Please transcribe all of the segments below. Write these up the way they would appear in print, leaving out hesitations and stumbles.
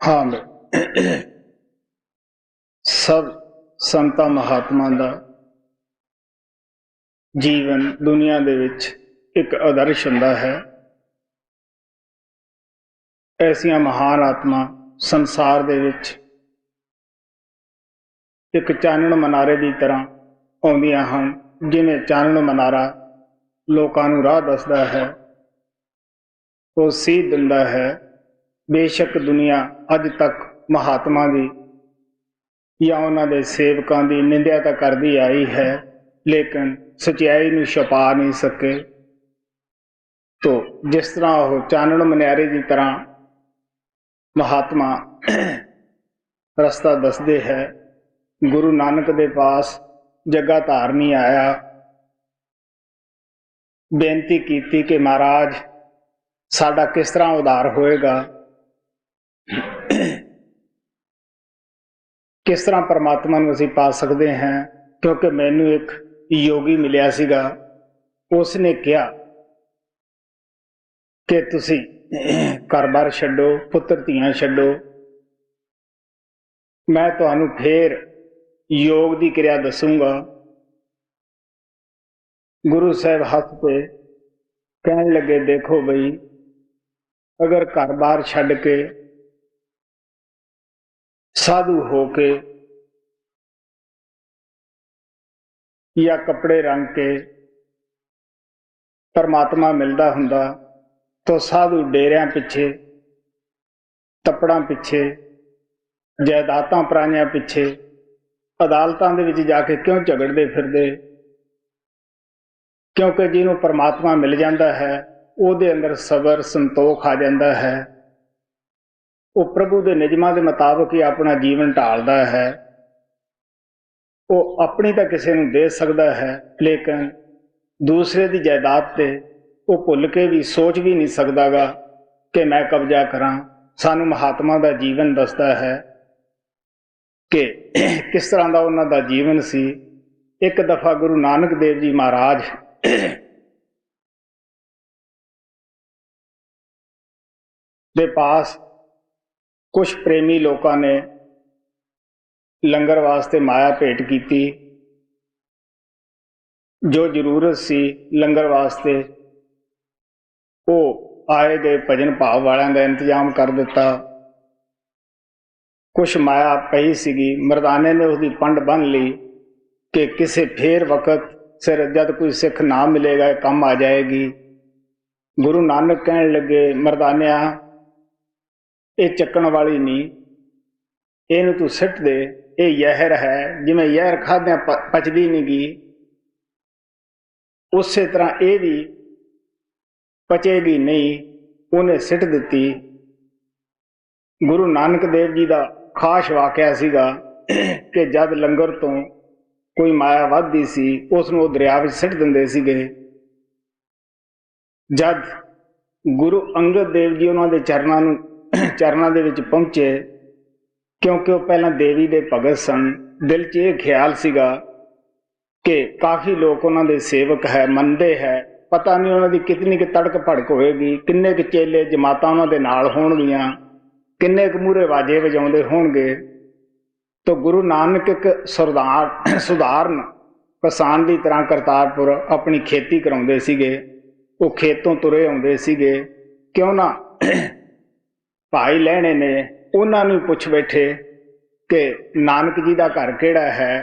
हाँ मैं सब ਸੰਤਾਂ ਮਹਾਤਮਾ ਦਾ ਜੀਵਨ ਦੁਨੀਆ ਦੇ ਵਿੱਚ ਇੱਕ ਆਦਰਸ਼ ਹੁੰਦਾ ਹੈ। ਐਸੀਆਂ ਮਹਾਨ ਆਤਮਾ ਸੰਸਾਰ ਦੇ ਵਿੱਚ ਇੱਕ ਚਾਨਣ ਮਨਾਰੇ ਦੀ ਤਰ੍ਹਾਂ ਆਉਂਦੀਆਂ ਹਨ। ਜਿਵੇਂ ਚਾਨਣ ਮਨਾਰਾ ਲੋਕਾਂ ਨੂੰ ਰਾਹ ਦੱਸਦਾ ਹੈ, ਉਹ ਸੀਧ ਦਿੰਦਾ ਹੈ। ਬੇਸ਼ੱਕ ਦੁਨੀਆ ਅੱਜ ਤੱਕ ਮਹਾਤਮਾ ਦੀ ਜਾਂ ਉਹਨਾਂ ਦੇ ਸੇਵਕਾਂ ਦੀ ਨਿੰਦਿਆ ਤਾਂ ਕਰਦੀ ਆਈ ਹੈ, ਲੇਕਿਨ ਸਚਾਈ ਨੂੰ ਛੁਪਾ ਨਹੀਂ ਸਕੇ। ਤੋ ਜਿਸ ਤਰ੍ਹਾਂ ਉਹ ਚਾਨਣ ਮਨਿਆਰੇ ਦੀ ਤਰ੍ਹਾਂ ਮਹਾਤਮਾ ਰਸਤਾ ਦੱਸਦੇ ਹੈ। ਗੁਰੂ ਨਾਨਕ ਦੇ ਪਾਸ ਜੱਗਾ ਧਾਰਨੀ ਆਇਆ, ਬੇਨਤੀ ਕੀਤੀ ਕਿ ਮਹਾਰਾਜ ਸਾਡਾ ਕਿਸ ਤਰ੍ਹਾਂ ਉਧਾਰ ਹੋਏਗਾ, ਕਿਸ ਤਰ੍ਹਾਂ ਪਰਮਾਤਮਾ ਨੂੰ ਅਸੀਂ ਪਾ ਸਕਦੇ ਹਾਂ। ਕਿਉਂਕਿ ਮੈਨੂੰ ਇੱਕ ਯੋਗੀ ਮਿਲਿਆ ਸੀਗਾ, ਉਸ ਨੇ ਕਿਹਾ ਕਿ ਤੁਸੀਂ ਘਰ-ਬਾਰ ਛੱਡੋ, ਪੁੱਤਰ ਧੀਆਂ ਛੱਡੋ, ਮੈਂ ਤੁਹਾਨੂੰ ਫੇਰ ਯੋਗ ਦੀ ਕਿਰਿਆ ਦੱਸੂਗਾ। ਗੁਰੂ ਸਾਹਿਬ ਹੱਥ ਤੇ ਕਹਿਣ ਲੱਗੇ, ਦੇਖੋ ਬਈ, ਅਗਰ ਘਰ-ਬਾਰ ਛੱਡ ਕੇ ਸਾਧੂ ਹੋ ਕੇ ਜਾਂ ਕੱਪੜੇ ਰੰਗ ਕੇ ਪਰਮਾਤਮਾ ਮਿਲਦਾ ਹੁੰਦਾ ਤਾਂ ਸਾਧੂ ਡੇਰਿਆਂ ਪਿੱਛੇ, ਤੱਪੜਾਂ ਪਿੱਛੇ, ਜਾਇਦਾਦਾਂ ਪਰਾਈਆਂ ਪਿੱਛੇ, ਅਦਾਲਤਾਂ ਦੇ ਵਿੱਚ ਜਾ ਕੇ ਕਿਉਂ ਝਗੜਦੇ ਫਿਰਦੇ। ਕਿਉਂਕਿ ਜਿਹਨੂੰ ਪਰਮਾਤਮਾ ਮਿਲ ਜਾਂਦਾ ਹੈ ਉਹਦੇ ਅੰਦਰ ਸਬਰ ਸੰਤੋਖ ਆ ਜਾਂਦਾ ਹੈ। ਉਹ ਪ੍ਰਭੂ ਦੇ ਨਿਯਮਾਂ ਦੇ ਮੁਤਾਬਕ ਹੀ ਆਪਣਾ ਜੀਵਨ ਢਾਲਦਾ ਹੈ। ਉਹ ਆਪਣੀ ਤਾਂ ਕਿਸੇ ਨੂੰ ਦੇ ਸਕਦਾ ਹੈ, ਲੇਕਿਨ ਦੂਸਰੇ ਦੀ ਜਾਇਦਾਦ ਤੇ ਉਹ ਭੁੱਲ ਕੇ ਵੀ ਸੋਚ ਵੀ ਨਹੀਂ ਸਕਦਾਗਾ ਕਿ ਮੈਂ ਕਬਜ਼ਾ ਕਰਾਂ। ਸਾਨੂੰ ਮਹਾਤਮਾ ਦਾ ਜੀਵਨ ਦੱਸਦਾ ਹੈ ਕਿ ਕਿਸ ਤਰ੍ਹਾਂ ਦਾ ਉਹਨਾਂ ਦਾ ਜੀਵਨ ਸੀ। ਇੱਕ ਦਫਾ ਗੁਰੂ ਨਾਨਕ ਦੇਵ ਜੀ ਮਹਾਰਾਜ ਦੇ ਪਾਸ ਕੁਛ ਪ੍ਰੇਮੀ ਲੋਕਾਂ ਨੇ ਲੰਗਰ ਵਾਸਤੇ ਮਾਇਆ ਭੇਟ ਕੀਤੀ। ਜੋ ਜ਼ਰੂਰਤ ਸੀ ਲੰਗਰ ਵਾਸਤੇ ਉਹ ਆਏ ਗਏ ਭਜਨ ਭਾਵ ਵਾਲਿਆਂ ਦਾ ਇੰਤਜ਼ਾਮ ਕਰ ਦਿੱਤਾ। ਕੁਛ ਮਾਇਆ ਪਈ ਸੀਗੀ, ਮਰਦਾਨੇ ਨੇ ਉਸਦੀ ਪੰਡ ਬੰਨ੍ਹ ਲਈ ਕਿ ਕਿਸੇ ਫੇਰ ਵਕਤ ਸਿਰ ਜਦ ਕੋਈ ਸਿੱਖ ਨਾ ਮਿਲੇਗਾ ਇਹ ਕੰਮ ਆ ਜਾਏਗੀ। ਗੁਰੂ ਨਾਨਕ ਕਹਿਣ ਲੱਗੇ, ਮਰਦਾਨਿਆ, ਇਹ ਚੱਕਣ ਵਾਲੀ ਨਹੀਂ, ਇਹਨੂੰ ਤੂੰ ਸਿੱਟ ਦੇ। ਇਹ ਜ਼ਹਿਰ ਹੈ, ਜਿਵੇਂ ਜ਼ਹਿਰ ਖਾਦਿਆਂ ਪਚਦੀ ਨਹੀਂ ਗੀ, ਉਸੇ ਤਰ੍ਹਾਂ ਇਹ ਵੀ ਪਚੇਗੀ ਨਹੀਂ। ਉਹਨੇ ਸਿੱਟ ਦਿੱਤੀ। ਗੁਰੂ ਨਾਨਕ ਦੇਵ ਜੀ ਦਾ ਖਾਸ ਵਾਕਿਆ ਸੀਗਾ ਕਿ ਜਦ ਲੰਗਰ ਤੋਂ ਕੋਈ ਮਾਇਆ ਵੱਧਦੀ ਸੀ ਉਸ ਨੂੰ ਉਹ ਦਰਿਆ ਵਿੱਚ ਸਿੱਟ ਦਿੰਦੇ ਸੀਗੇ। ਜਦ ਗੁਰੂ ਅੰਗਦ ਦੇਵ ਜੀ ਉਹਨਾਂ ਦੇ ਚਰਨਾਂ ਦੇ ਵਿੱਚ ਪਹੁੰਚੇ, ਕਿਉਂਕਿ ਉਹ ਪਹਿਲਾਂ ਦੇਵੀ ਦੇ ਭਗਤ ਸਨ, ਦਿਲ 'ਚ ਇਹ ਖਿਆਲ ਸੀਗਾ ਕਿ ਕਾਫੀ ਲੋਕ ਉਹਨਾਂ ਦੇ ਸੇਵਕ ਹੈ, ਮੰਨਦੇ ਹੈ, ਪਤਾ ਨਹੀਂ ਉਹਨਾਂ ਦੀ ਕਿਤਨੀ ਕੁ ਤੜਕ ਭੜਕ ਹੋਏਗੀ, ਕਿੰਨੇ ਕੁ ਚੇਲੇ ਜਮਾਤਾਂ ਉਹਨਾਂ ਦੇ ਨਾਲ ਹੋਣਗੀਆਂ, ਕਿੰਨੇ ਕੁ ਮੂਹਰੇ ਵਾਜੇ ਵਜਾਉਂਦੇ ਹੋਣਗੇ। ਤਾਂ ਗੁਰੂ ਨਾਨਕ ਇੱਕ ਸੁਧਾਰਨ ਕਿਸਾਨ ਦੀ ਤਰ੍ਹਾਂ ਕਰਤਾਰਪੁਰ ਆਪਣੀ ਖੇਤੀ ਕਰਾਉਂਦੇ ਸੀਗੇ। ਉਹ ਖੇਤੋਂ ਤੁਰੇ ਆਉਂਦੇ ਸੀਗੇ। ਕਿਉਂ ਨਾ ਭਾਈ ਲਹਿਣੇ ਨੇ ਉਹਨਾਂ ਨੂੰ ਪੁੱਛ ਬੈਠੇ ਕਿ ਨਾਨਕ ਜੀ ਦਾ ਘਰ ਕਿਹੜਾ ਹੈ,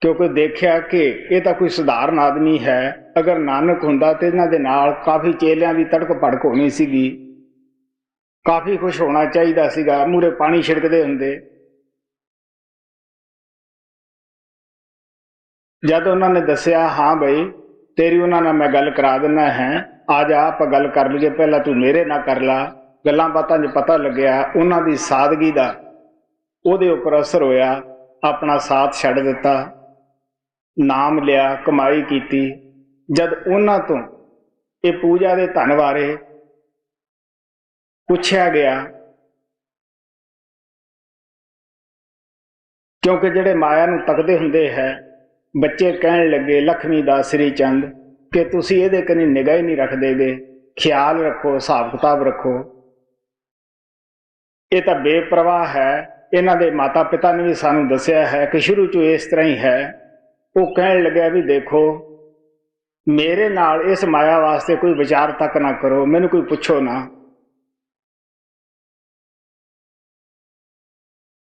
ਕਿਉਂਕਿ ਦੇਖਿਆ ਕਿ ਇਹ ਤਾਂ ਕੋਈ ਸਧਾਰਨ ਆਦਮੀ ਹੈ। ਅਗਰ ਨਾਨਕ ਹੁੰਦਾ ਤੇ ਇਹਨਾਂ ਦੇ ਨਾਲ ਕਾਫੀ ਚੇਲਿਆਂ ਦੀ ਤੜਕ ਭੜਕ ਹੋਣੀ ਸੀਗੀ, ਕਾਫੀ ਖੁਸ਼ ਹੋਣਾ ਚਾਹੀਦਾ ਸੀਗਾ, ਮੂਹਰੇ ਪਾਣੀ ਛਿੜਕਦੇ ਹੁੰਦੇ। ਜਦ ਉਹਨਾਂ ਨੇ ਦੱਸਿਆ, ਹਾਂ ਬਈ ਤੇਰੀ ਉਹਨਾਂ ਨਾਲ ਮੈਂ ਗੱਲ ਕਰਾ ਦਿੰਦਾ ਹੈ, ਆ ਜਾ ਆਪਾਂ ਗੱਲ ਕਰ ਲਈਏ, ਪਹਿਲਾਂ ਤੂੰ ਮੇਰੇ ਨਾਲ ਕਰ ਲਾ। ਗੱਲਾਂ ਬਾਤਾਂ 'ਚ ਪਤਾ ਲੱਗਿਆ ਉਹਨਾਂ ਦੀ ਸਾਦਗੀ ਦਾ ਉਹਦੇ ਉੱਪਰ ਅਸਰ ਹੋਇਆ। ਆਪਣਾ ਸਾਥ ਛੱਡ ਦਿੱਤਾ, ਨਾਮ ਲਿਆ, ਕਮਾਈ ਕੀਤੀ। ਜਦ ਉਹਨਾਂ ਤੋਂ ਇਹ ਪੂਜਾ ਦੇ ਧਨ ਬਾਰੇ ਪੁੱਛਿਆ ਗਿਆ, ਕਿਉਂਕਿ ਜਿਹੜੇ ਮਾਇਆ ਨੂੰ ਤੱਕਦੇ ਹੁੰਦੇ ਹੈ, ਬੱਚੇ ਕਹਿਣ ਲੱਗੇ ਲక్ష్ਮੀ ਦਾਸ ਸ੍ਰੀ ਚੰਦ ਕਿ ਤੁਸੀਂ ਇਹਦੇ ਕਨੀ ਨਿਗਾਹ ਹੀ ਨਹੀਂ ਰੱਖਦੇ ਗੇ, ਖਿਆਲ ਰੱਖੋ, ਹਿਸਾਬ ਕਿਤਾਬ ਰੱਖੋ। ਇਹ ਤਾਂ ਬੇਪਰਵਾਹ ਹੈ। ਇਹਨਾਂ ਦੇ ਮਾਤਾ ਪਿਤਾ ਨੇ ਵੀ ਸਾਨੂੰ ਦੱਸਿਆ ਹੈ ਕਿ ਸ਼ੁਰੂ ਤੋਂ ਇਸ ਤਰ੍ਹਾਂ ਹੀ ਹੈ। ਉਹ ਕਹਿਣ ਲੱਗਿਆ ਵੀ ਦੇਖੋ, ਮੇਰੇ ਨਾਲ ਇਸ ਮਾਇਆ ਵਾਸਤੇ ਕੋਈ ਵਿਚਾਰ ਤੱਕ ਨਾ ਕਰੋ, ਮੈਨੂੰ ਕੋਈ ਪੁੱਛੋ ਨਾ।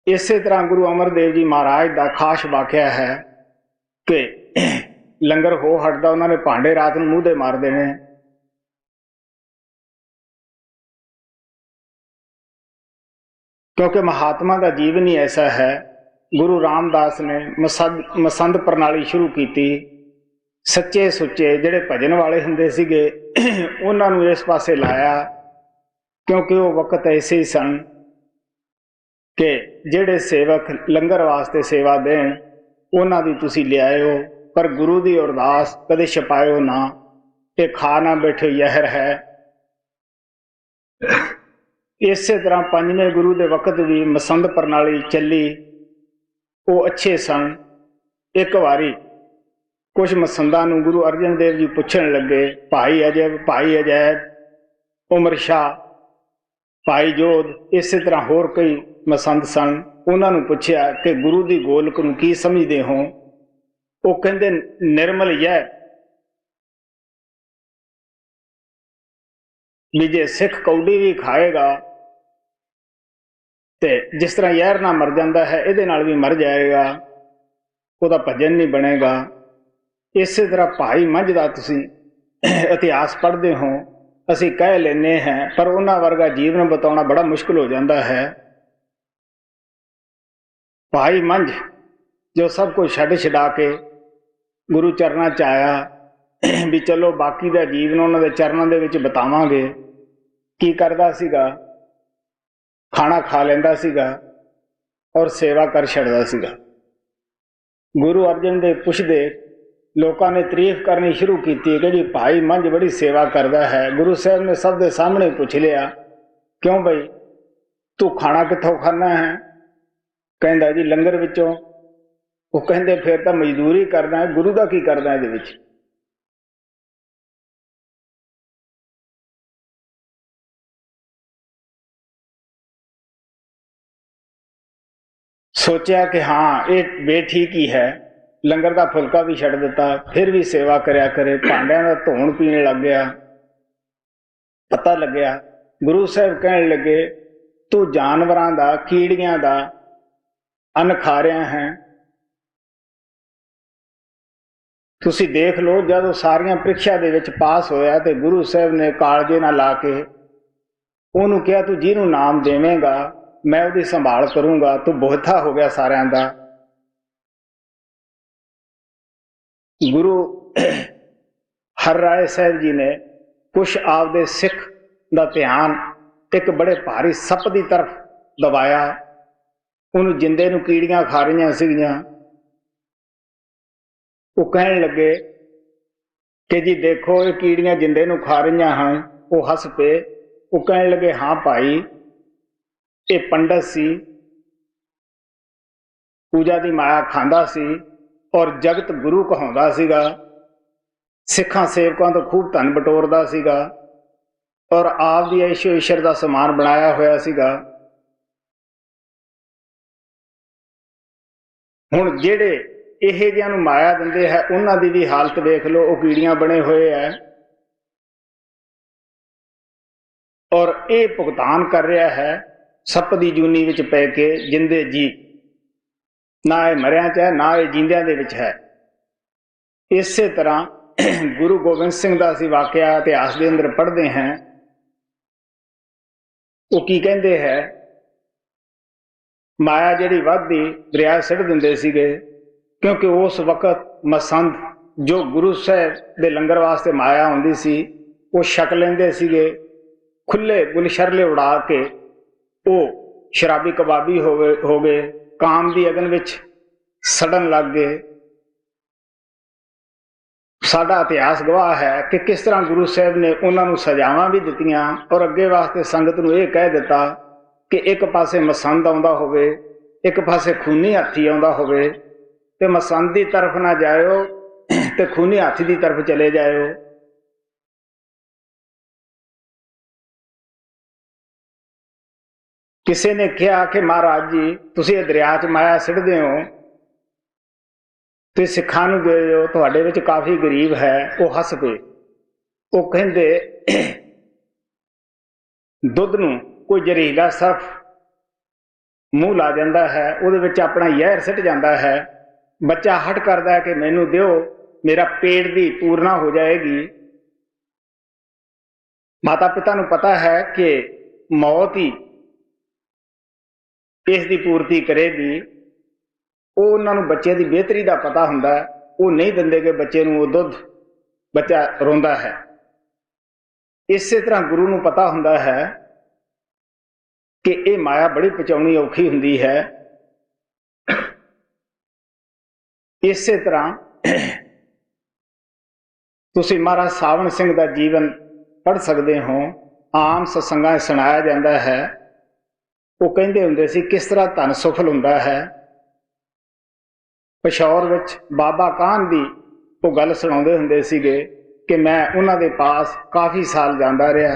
ਇਸੇ ਤਰ੍ਹਾਂ ਗੁਰੂ ਅਮਰਦੇਵ ਜੀ ਮਹਾਰਾਜ ਦਾ ਖਾਸ ਵਾਕਿਆ ਹੈ ਕਿ ਲੰਗਰ ਹੋ ਹਟਦਾ, ਉਹਨਾਂ ਨੇ ਭਾਂਡੇ ਰਾਤ ਨੂੰ ਮੂੰਹ ਦੇ ਮਾਰ ਦੇਣੇ। ਕਿਉਂਕਿ ਮਹਾਤਮਾ ਦਾ ਜੀਵਨ ਹੀ ਐਸਾ ਹੈ। ਗੁਰੂ ਰਾਮਦਾਸ ਨੇ ਮਸੰਦ ਪ੍ਰਣਾਲੀ ਸ਼ੁਰੂ ਕੀਤੀ। ਸੱਚੇ ਸੁੱਚੇ ਜਿਹੜੇ ਭਜਨ ਵਾਲੇ ਹੁੰਦੇ ਸੀਗੇ ਉਹਨਾਂ ਨੂੰ ਇਸ ਪਾਸੇ ਲਾਇਆ, ਕਿਉਂਕਿ ਉਹ ਵਕਤ ਐਸੇ ਹੀ ਸਨ ਕਿ ਜਿਹੜੇ ਸੇਵਕ ਲੰਗਰ ਵਾਸਤੇ ਸੇਵਾ ਦੇਣ ਉਹਨਾਂ ਦੀ ਤੁਸੀਂ ਲਿਆਇਓ, ਪਰ ਗੁਰੂ ਦੀ ਅਰਦਾਸ ਕਦੇ ਛਪਾਇਓ ਨਾ। ਇਹ ਖਾ ਨਾ ਬੈਠੇ ਜ਼ਹਿਰ ਹੈ। ਇਸੇ ਤਰ੍ਹਾਂ ਪੰਜਵੇਂ ਗੁਰੂ ਦੇ ਵਕਤ ਵੀ ਮਸੰਦ ਪ੍ਰਣਾਲੀ ਚੱਲੀ। ਉਹ ਅੱਛੇ ਸਨ। ਇੱਕ ਵਾਰੀ ਕੁਝ ਮਸੰਦਾਂ ਨੂੰ ਗੁਰੂ ਅਰਜਨ ਦੇਵ ਜੀ ਪੁੱਛਣ ਲੱਗੇ, ਭਾਈ ਅਜੈਬ, ਉਮਰ ਸ਼ਾਹ, ਭਾਈ ਜੋਧ, ਇਸੇ ਤਰ੍ਹਾਂ ਹੋਰ ਕਈ ਮਸੰਦ ਸਨ। ਉਹਨਾਂ ਨੂੰ ਪੁੱਛਿਆ ਕਿ ਗੁਰੂ ਦੀ ਗੋਲਕ ਨੂੰ ਕੀ ਸਮਝਦੇ ਹੋ? ਉਹ ਕਹਿੰਦੇ ਨਿਰਮਲ ਯੈ, ਵੀ ਜੇ ਸਿੱਖ ਕੌਡੀ ਵੀ ਖਾਏਗਾ ਤੇ ਜਿਸ ਤਰ੍ਹਾਂ ਜ਼ਹਿਰ ਨਾਲ ਮਰ ਜਾਂਦਾ ਹੈ, ਇਹਦੇ ਨਾਲ ਵੀ ਮਰ ਜਾਏਗਾ, ਉਹਦਾ ਭਜਨ ਨਹੀਂ ਬਣੇਗਾ। ਇਸੇ ਤਰ੍ਹਾਂ ਭਾਈ ਮੰਝ ਦਾ ਤੁਸੀਂ ਇਤਿਹਾਸ ਪੜ੍ਹਦੇ ਹੋ, ਅਸੀਂ ਕਹਿ ਲੈਂਦੇ ਹਾਂ, ਪਰ ਉਹਨਾਂ ਵਰਗਾ ਜੀਵਨ ਬਤਾਉਣਾ ਬੜਾ ਮੁਸ਼ਕਿਲ ਹੋ ਜਾਂਦਾ ਹੈ। ਭਾਈ ਮੰਝ ਜੋ ਸਭ ਕੁਝ ਛੱਡ ਛਡਾ ਕੇ ਗੁਰੂ ਚਰਨਾਂ 'ਚ ਆਇਆ ਵੀ ਚਲੋ ਬਾਕੀ ਦਾ ਜੀਵਨ ਉਹਨਾਂ ਦੇ ਚਰਨਾਂ ਦੇ ਵਿੱਚ ਬਿਤਾਵਾਂਗੇ। ਕੀ ਕਰਦਾ ਸੀਗਾ? ਖਾਣਾ ਖਾ ਲੈਂਦਾ ਸੀਗਾ ਔਰ ਸੇਵਾ ਕਰ ਛੱਡਦਾ ਸੀਗਾ। ਗੁਰੂ ਅਰਜਨ ਦੇਵ ਪੁੱਛਦੇ, ਲੋਕਾਂ ਨੇ ਤਾਰੀਫ ਕਰਨੀ ਸ਼ੁਰੂ ਕੀਤੀ ਕਿ ਜੀ ਭਾਈ ਮੰਝ ਬੜੀ ਸੇਵਾ ਕਰਦਾ ਹੈ। ਗੁਰੂ ਸਾਹਿਬ ਨੇ ਸਭ ਦੇ ਸਾਹਮਣੇ ਪੁੱਛ ਲਿਆ, ਕਿਉਂ ਬਈ ਤੂੰ ਖਾਣਾ ਕਿੱਥੋਂ ਖਾਣਾ ਹੈ? ਕਹਿੰਦਾ ਜੀ ਲੰਗਰ ਵਿੱਚੋਂ। ਉਹ ਕਹਿੰਦੇ ਫਿਰ ਤਾਂ ਮਜ਼ਦੂਰੀ ਕਰਦਾ ਹੈ, ਗੁਰੂ ਦਾ ਕੀ ਕਰਦਾ ਇਹਦੇ ਵਿੱਚ? ਸੋਚਿਆ ਕਿ ਹਾਂ ਇਹ ਬੇਠੀਕ ਹੀ ਹੈ, ਲੰਗਰ ਦਾ ਫੁਲਕਾ ਵੀ ਛੱਡ ਦਿੱਤਾ, ਫਿਰ ਵੀ ਸੇਵਾ ਕਰਿਆ ਕਰੇ। ਭਾਂਡਿਆਂ ਦਾ ਧੋਣ ਪੀਣ ਲੱਗ ਗਿਆ। ਪਤਾ ਲੱਗਿਆ ਗੁਰੂ ਸਾਹਿਬ ਕਹਿਣ ਲੱਗੇ, ਤੂੰ ਜਾਨਵਰਾਂ ਦਾ, ਕੀੜੀਆਂ ਦਾ ਅੰਨ ਖਾ ਰਿਹਾ ਹੈ। ਤੁਸੀਂ ਦੇਖ ਲਓ, ਜਦੋਂ ਸਾਰੀਆਂ ਪ੍ਰੀਖਿਆ ਦੇ ਵਿੱਚ ਪਾਸ ਹੋਇਆ ਤੇ ਗੁਰੂ ਸਾਹਿਬ ਨੇ ਕਾਲਜੇ ਨਾਲ ਲਾ ਕੇ ਉਹਨੂੰ ਕਿਹਾ, ਤੂੰ ਜਿਹਨੂੰ ਨਾਮ ਦੇਵੇਂਗਾ ਮੈਂ ਉਹਦੀ ਸੰਭਾਲ ਕਰੂੰਗਾ, ਤੂੰ ਬਹੁਤਾ ਹੋ ਗਿਆ ਸਾਰਿਆਂ ਦਾ। ਗੁਰੂ ਹਰਿਰਾਏ ਸਾਹਿਬ ਜੀ ਨੇ ਕੁਛ ਆਪਦੇ ਸਿੱਖ ਦਾ ਧਿਆਨ ਇੱਕ ਬੜੇ ਭਾਰੀ ਸੱਪ ਦੀ ਤਰਫ ਦਬਾਇਆ। ਉਹਨੂੰ ਜਿੰਦੇ ਨੂੰ ਕੀੜੀਆਂ ਖਾ ਰਹੀਆਂ ਸੀਗੀਆਂ। ਉਹ ਕਹਿਣ ਲੱਗੇ ਕਿ ਜੀ ਦੇਖੋ ਇਹ ਕੀੜੀਆਂ ਜਿੰਦੇ ਨੂੰ ਖਾ ਰਹੀਆਂ ਹਨ। ਉਹ ਹੱਸ ਪਏ। ਉਹ ਕਹਿਣ ਲੱਗੇ, ਹਾਂ ਭਾਈ, ਇਹ ਪੰਡਤ ਸੀ, ਪੂਜਾ ਦੀ ਮਾਇਆ ਖਾਂਦਾ ਸੀ ਔਰ ਜਗਤ ਗੁਰੂ ਕਹਾਉਂਦਾ ਸੀਗਾ, ਸਿੱਖਾਂ ਸੇਵਕਾਂ ਤੋਂ ਖੂਬ ਧਨ ਬਟੋਰਦਾ ਸੀਗਾ ਔਰ ਆਪ ਦੀ ਐਸ਼ੋ ਈਸ਼ਰ ਦਾ ਸਮਾਨ ਬਣਾਇਆ ਹੋਇਆ ਸੀਗਾ। ਹੁਣ ਜਿਹੜੇ ਇਹ ਜਿਹਿਆਂ ਨੂੰ ਮਾਇਆ ਦਿੰਦੇ ਹੈ, ਉਹਨਾਂ ਦੀ ਵੀ ਹਾਲਤ ਵੇਖ ਲਓ, ਉਹ ਕੀੜੀਆਂ ਬਣੇ ਹੋਏ ਹੈ ਔਰ ਇਹ ਭੁਗਤਾਨ ਕਰ ਰਿਹਾ ਹੈ ਸੱਪ ਦੀ ਜੂਨੀ ਵਿੱਚ ਪੈ ਕੇ ਜਿੰਦੇ ਜੀ। ਨਾ ਇਹ ਮਰਿਆਂ 'ਚ ਹੈ, ਨਾ ਇਹ ਜਿੰਦਿਆਂ ਦੇ ਵਿੱਚ ਹੈ। ਇਸੇ ਤਰ੍ਹਾਂ ਗੁਰੂ ਗੋਬਿੰਦ ਸਿੰਘ ਦਾ ਅਸੀਂ ਵਾਕਿਆ ਇਤਿਹਾਸ ਦੇ ਅੰਦਰ ਪੜ੍ਹਦੇ ਹਾਂ। ਉਹ ਕੀ ਕਹਿੰਦੇ ਹੈ, ਮਾਇਆ ਜਿਹੜੀ ਵੱਧਦੀ ਦਰਿਆ ਸਿੱਟ ਦਿੰਦੇ ਸੀਗੇ, ਕਿਉਂਕਿ ਉਸ ਵਕਤ ਮਸੰਦ ਜੋ ਗੁਰੂ ਸਾਹਿਬ ਦੇ ਲੰਗਰ ਵਾਸਤੇ ਮਾਇਆ ਹੁੰਦੀ ਸੀ, ਉਹ ਛਕ ਲੈਂਦੇ ਸੀਗੇ। ਖੁੱਲੇ ਗੁਲਸ਼ਰਲੇ ਉਡਾ ਕੇ ਉਹ ਸ਼ਰਾਬੀ ਕਬਾਬੀ ਹੋ ਗਏ, ਕਾਮ ਦੀ ਅਗਨ ਵਿੱਚ ਸੜਨ ਲੱਗ ਗਏ। ਸਾਡਾ ਇਤਿਹਾਸ ਗਵਾਹ ਹੈ ਕਿ ਕਿਸ ਤਰ੍ਹਾਂ ਗੁਰੂ ਸਾਹਿਬ ਨੇ ਉਹਨਾਂ ਨੂੰ ਸਜ਼ਾਵਾਂ ਵੀ ਦਿੱਤੀਆਂ ਔਰ ਅੱਗੇ ਵਾਸਤੇ ਸੰਗਤ ਨੂੰ ਇਹ ਕਹਿ ਦਿੱਤਾ ਕਿ ਇੱਕ ਪਾਸੇ ਮਸੰਦ ਆਉਂਦਾ ਹੋਵੇ, ਇੱਕ ਪਾਸੇ ਖੂਨੀ ਹਾਥੀ ਆਉਂਦਾ ਹੋਵੇ, ਤੇ ਮਸੰਦ ਦੀ ਤਰਫ ਨਾ ਜਾਇਓ ਤੇ ਖੂਨੀ ਹਾਥੀ ਦੀ ਤਰਫ ਚਲੇ ਜਾਇਓ। किसी ने कहा कि महाराज जी तुसीं दरिया च माया सिੱਟਦੇ हो, तो सिखां नूं दे दिओ, तुहाडे विच काफ़ी गरीब है। वो हस पे, वो कहंदे दुੱਧ नूं कोई ਜ਼ਹਿਰੀਲਾ ਸਰਫ मूँह ला जाता है, ਉਹਦੇ ਵਿੱਚ अपना ਜ਼ਹਿਰ ਸਿੱਟ ਜਾਂਦਾ है। बच्चा हट करता है कि मैनू दिओ, मेरा पेट की पूर्णा हो जाएगी। माता पिता नूं पता है कि मौत ही इसकी पूर्ति करेगी। वो उन्होंने बच्चे की बेहतरी का पता हुंदा है, वो नहीं दिंदे कि बच्चे नूं वो दुੱਧ, बच्चा रोंदा है। इस तरह गुरु नूं पता हुंदा है कि ये माया बड़ी पचाउणी औखी हुंदी है। इस तरह तुसीं महाराज सावण सिंह का जीवन पढ़ सकते हो। आम सत्संगां सुनाया जाता है। वो कहते हुंदे सी किस तरह धन सफल हुंदा है। पिशौर विच बाबा कान दी वो गल सुणाउंदे हुंदे सीगे कि मैं उन्हां दे पास काफ़ी साल जांदा रहा।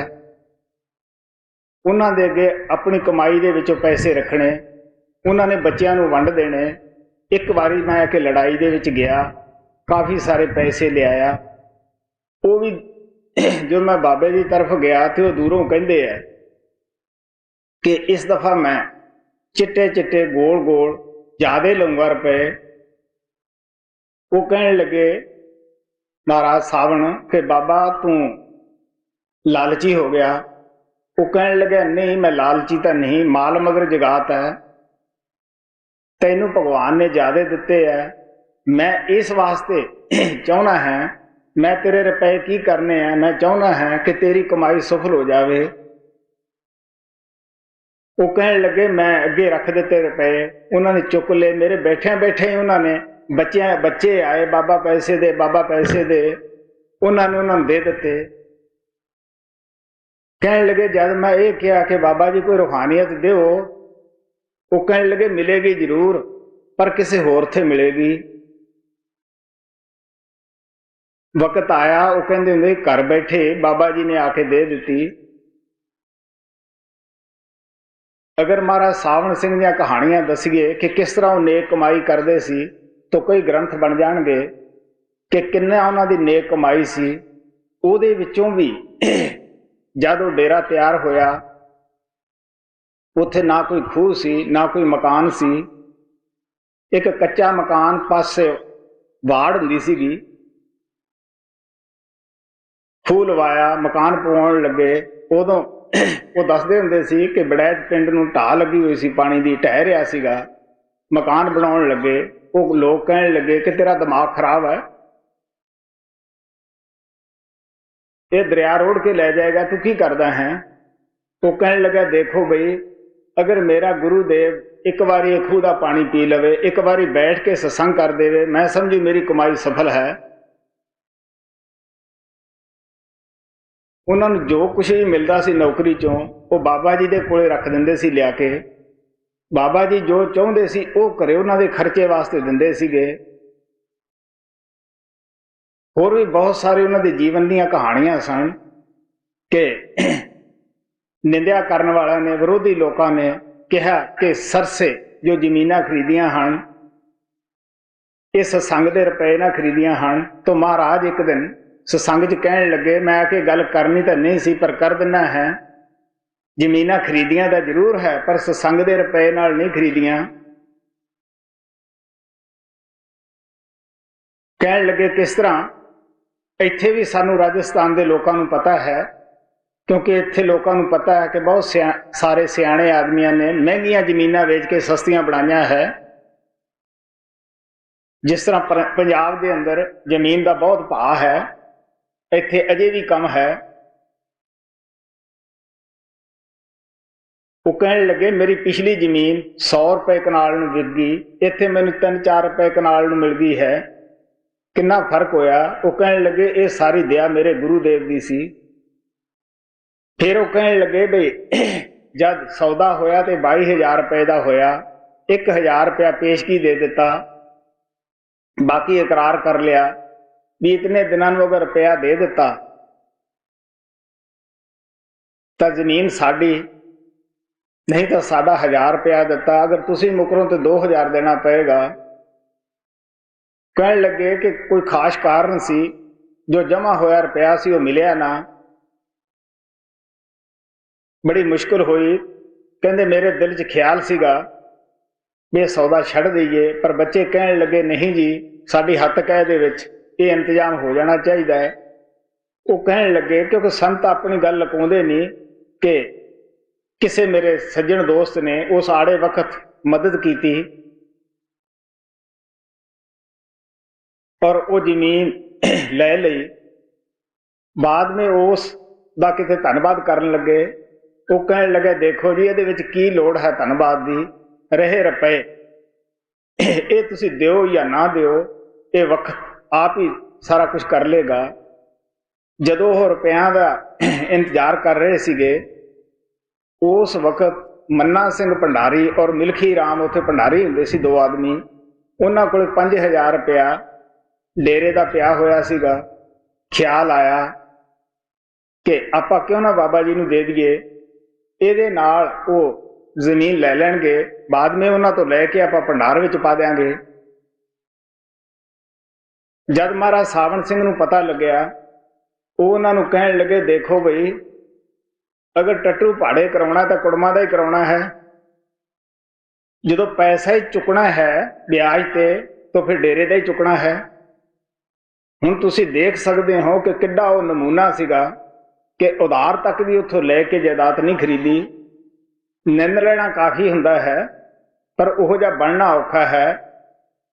उन्हां दे अगे अपनी कमाई दे विचों पैसे रखने, उन्हां ने बच्चिआं नूं वंड देने। एक बारी मैं एक लड़ाई दे विच गया, काफ़ी सारे पैसे ले आया। वो भी जो मैं बाबे की तरफ गया तो वो दूरों कहते हैं कि इस दफ़ा मैं चिट्टे चिट्टे गोल गोल ज़्यादा लूँगा रुपए। वो कहने लगे महाराज सावण कि बाबा तू लालची हो गया। वो कहने लगे नहीं मैं लालची तो नहीं, माल मगर जगात है, तैनू भगवान ने ज़्यादा दिते है। मैं इस वास्ते चाहना है, मैं तेरे रुपए की करने हैं, मैं चाहना है कि तेरी कमाई सफल हो जाए। वो कहने लगे मैं अगे रख दिते रुपए, उन्होंने चुक ले। मेरे बैठे बैठे ही उन्होंने बच्चे आए, बाबा पैसे दे, बाबा पैसे दे, उन्होंने दे दिते। कहने लगे जब मैं ये कहा कि बाबा जी कोई रूहानियत दो, वो कहने लगे मिलेगी जरूर पर किसी होर थे मिलेगी। वक्त आया, वो कहते होंगे घर बैठे बाबा जी ने आके दे दी। अगर महाराज सावण सिंह दी कहानियां दसीए कि किस तरह वो नेक कमाई करते सी तो कई ग्रंथ बन जाएंगे कि किन्ना उन्होंने नेक कमाई सी। उहदे विचों भी जब वो डेरा तैयार होया, उत्थे ना कोई खूह सी ना कोई मकान सी। एक कच्चा मकान पासे वाड़ हुंदी सीगी, खूह लवाया, मकान पवाउण लगे। उदों वो दसदे हुंदे सी कि बड़ैच पिंड नूं ढाह लगी हुई सी, पानी दी ढह रहा सीगा, मकान बनाउण लगे। वो लोग कहण लगे कि तेरा दिमाग खराब है, ये दरिया रोड़ के ले जाएगा, तू की करदा है। वो कहने लगा देखो बई, अगर मेरा गुरुदेव एक बारी खूह का पानी पी लवे, एक बारी बैठ के सत्संग कर देवे, मैं समझू मेरी कमाई सफल है। उन्होंने जो कुछ भी मिलता सी नौकरी चों वो बाबा जी के कोले रख देंदे सी लिया के। बाबा जी जो चाहते सी वो घरे उन्होंने खर्चे वास्ते दिंदे सीगे। होर भी बहुत सारे उन्होंने जीवन दीयां कहानियां सन कि निंदिया करने वाले ने, विरोधी लोगों ने कहा कि सरसे जो जमीनां खरीदियां हैं ये सत्संग के रुपए ना खरीदियां हैं। तो महाराज एक दिन सत्संग च कहने लगे, मैं आके गल करनी तो नहीं सी पर कर देना है, जमीनां खरीदियां तो जरूर है पर सत्संग के रुपए नाल नहीं खरीदियां। कहने लगे किस तरह, इत्थे भी सानू राजस्थान के लोगों को पता है, क्योंकि इत्थे लोगों को पता है कि बहुत सारे सियाणे आदमियों ने महंगियां जमीनां वेच के सस्तियां बनाईयां है। जिस तरह पंजाब के अंदर जमीन का बहुत भाव है, इत्थे अजे भी कम है। वो कहने लगे मेरी पिछली जमीन 100 रुपए कनाल नूं विक गई, इत्थे मैनूं 3-4 रुपए कनाल नूं मिल गई है, कितना फर्क होया। वो कहने लगे ये सारी दया मेरे गुरुदेव की सी। फिर वो कहने लगे बई जब सौदा होया तो 22,000 रुपए का होया, 1,000 रुपया पेशगी दे दिता, बाकी इकरार कर लिया भी इतने दिनों में अगर रुपया दे दिता तो जमीन साड़ी नहीं तो साढ़ा 1000 रुपया दिता, अगर तुसी मुकरो तो 2000 देना पेगा। कहने लगे कि कोई खास कारण सी जो जमा होया रुपया सी वो मिलिया ना, बड़ी मुश्किल हुई। कहते मेरे दिल च ख्याल सीगा भी सौदा छड़ दईए, पर बच्चे कहने लगे नहीं जी साडी हत्थ कह दे विच ये इंतजाम हो जाना चाहिए है। वो कहने लगे क्योंकि संत अपनी गल लुकाउंदे नहीं कि किसी मेरे सज्जन दोस्त ने उस आड़े वक्त मदद की थी और वो जमीन ले ली। बाद में उस दा किते धन्नवाद करन लगे। वो कहने लगे देखो जी ये की लोड़ है धन्नवाद की, रहे रुपए ये तुसी दिओ या ना दिओ ये वक्त आप ही सारा कुछ कर लेगा। जदों वो रुपया का इंतजार कर रहे सीगे उस वक्त मन्ना सिंह भंडारी और मिल्खी राम उत्थे भंडारी हुंदे सी, दो आदमी, उन्हां कोल 5000 रुपया डेरे का पिया होया सीगा। ख्याल आया कि आपां क्यों ना बाबा जी नूं दे दईए, इहदे नाल वो जमीन लै लैणगे, बाद में उन्हां तो लैके आपां भंडार विच पा देंगे। जद महाराज सावण सिंह नूं पता लग्या वो उन्हां नूं कहण लगे देखो बई अगर टट्टू भाड़े कराउणा तो कुड़मां दा ही कराउणा है, जदों पैसा ही चुकना है ब्याज ते तो फिर डेरे दा ही चुकना है। हुण तुसीं देख सकते हो कि किड्डा वो नमूना सीगा कि उधार तक भी उत्थों लैके जायदाद नहीं खरीदी। निंद लेना काफ़ी हुंदा है पर उहो जिहा बनना औखा है।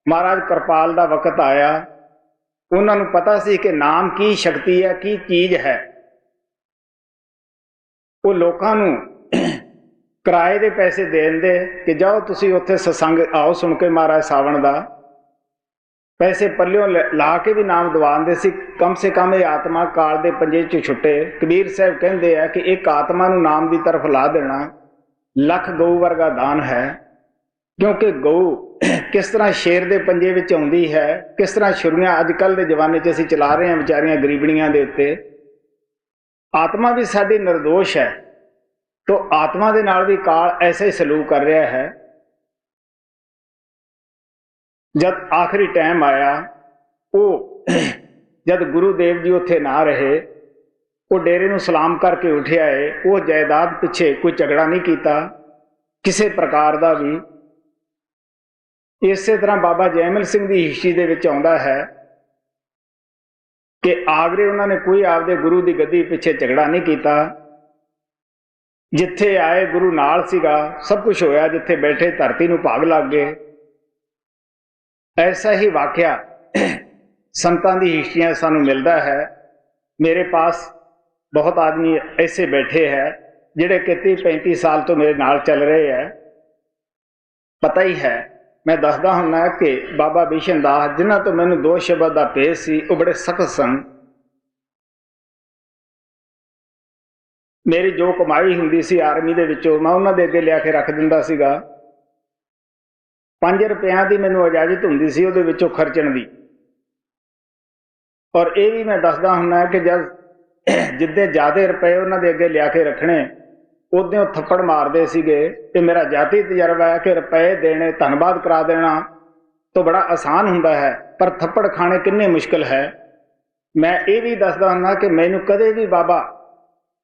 महाराज कृपाल दा वक्त आया, उन्हां नूं पता सी कि नाम की शक्ति है, की चीज़ है। वो लोकां नूं किराए दे पैसे देण दे कि जाओ तुसीं उत्थे सत्संग आओ सुन के महाराज सावण दा, पैसे पल्लियों ला के भी नाम दवांदे सी। कम से कम ये आत्मा काल दे पंजे चों छुटे। कबीर साहब कहंदे आ कि एक आत्मा नूं नाम की तरफ ला देना लख गऊ वर्गा दान है, क्योंकि गऊ किस तरह शेर के पंजे विच आउंदी है, किस तरह छुरियां अजकल के जमाने च असीं चला रहे हैं विचारियां गरीबणियां दे उत्ते। आत्मा भी साडी निर्दोष है, तो आत्मा दे नाल भी काल ऐसा ही सलूक कर रहा है। जब आखिरी टाइम आया वो जब गुरुदेव जी उत्थे ना रहे, वो डेरे नूं सलाम करके उठिया है। वो जायदाद पिछे कोई झगड़ा नहीं किया किसी प्रकार का भी। इस तरह बाबा जैमल सिंह की हिस्ट्री दे विच आउंदा है कि आगरे उन्होंने कोई आपदे गुरु की गद्दी पिछे झगड़ा नहीं किया। जिथे आए गुरु नाल सीगा, सब कुछ होया, जिथे बैठे धरती नूं भाग लग गए। ऐसा ही वाकया संतां दी हिस्ट्रियां सानूं मिलदा है। मेरे पास बहुत आदमी ऐसे बैठे हैं जिहड़े कि 30-35 साल तो मेरे नाल चल रहे हैं। पता ही है, मैं दसदा हुन्ना कि बाबा बिशन दास जिन्हां तो मैनूं 2 शब्द दा पेश सी, वो बड़े सख्त सन। मेरी जो कमाई हुंदी सी आर्मी दे विचों मैं उन्हां दे अगे लिया के रख दिंदा सीगा। 5 रुपया की मैनूं इजाजत हुंदी सी उहदे विचों खर्चण दी। और ये भी मैं दसदा हुन्ना कि जब जिद्दे ज़्यादा रुपए उन्हां दे अगे लिया के रखने उदों थप्पड़ मारते सीगे। ये मेरा जाती तजर्बा है कि रुपए देने धन्नवाद करा देना तो बड़ा आसान हुंदा है, पर थप्पड़ खाने किन्ने मुश्किल है। मैं ये भी दसदा हुन्ना कि मैनूं कदे भी बाबा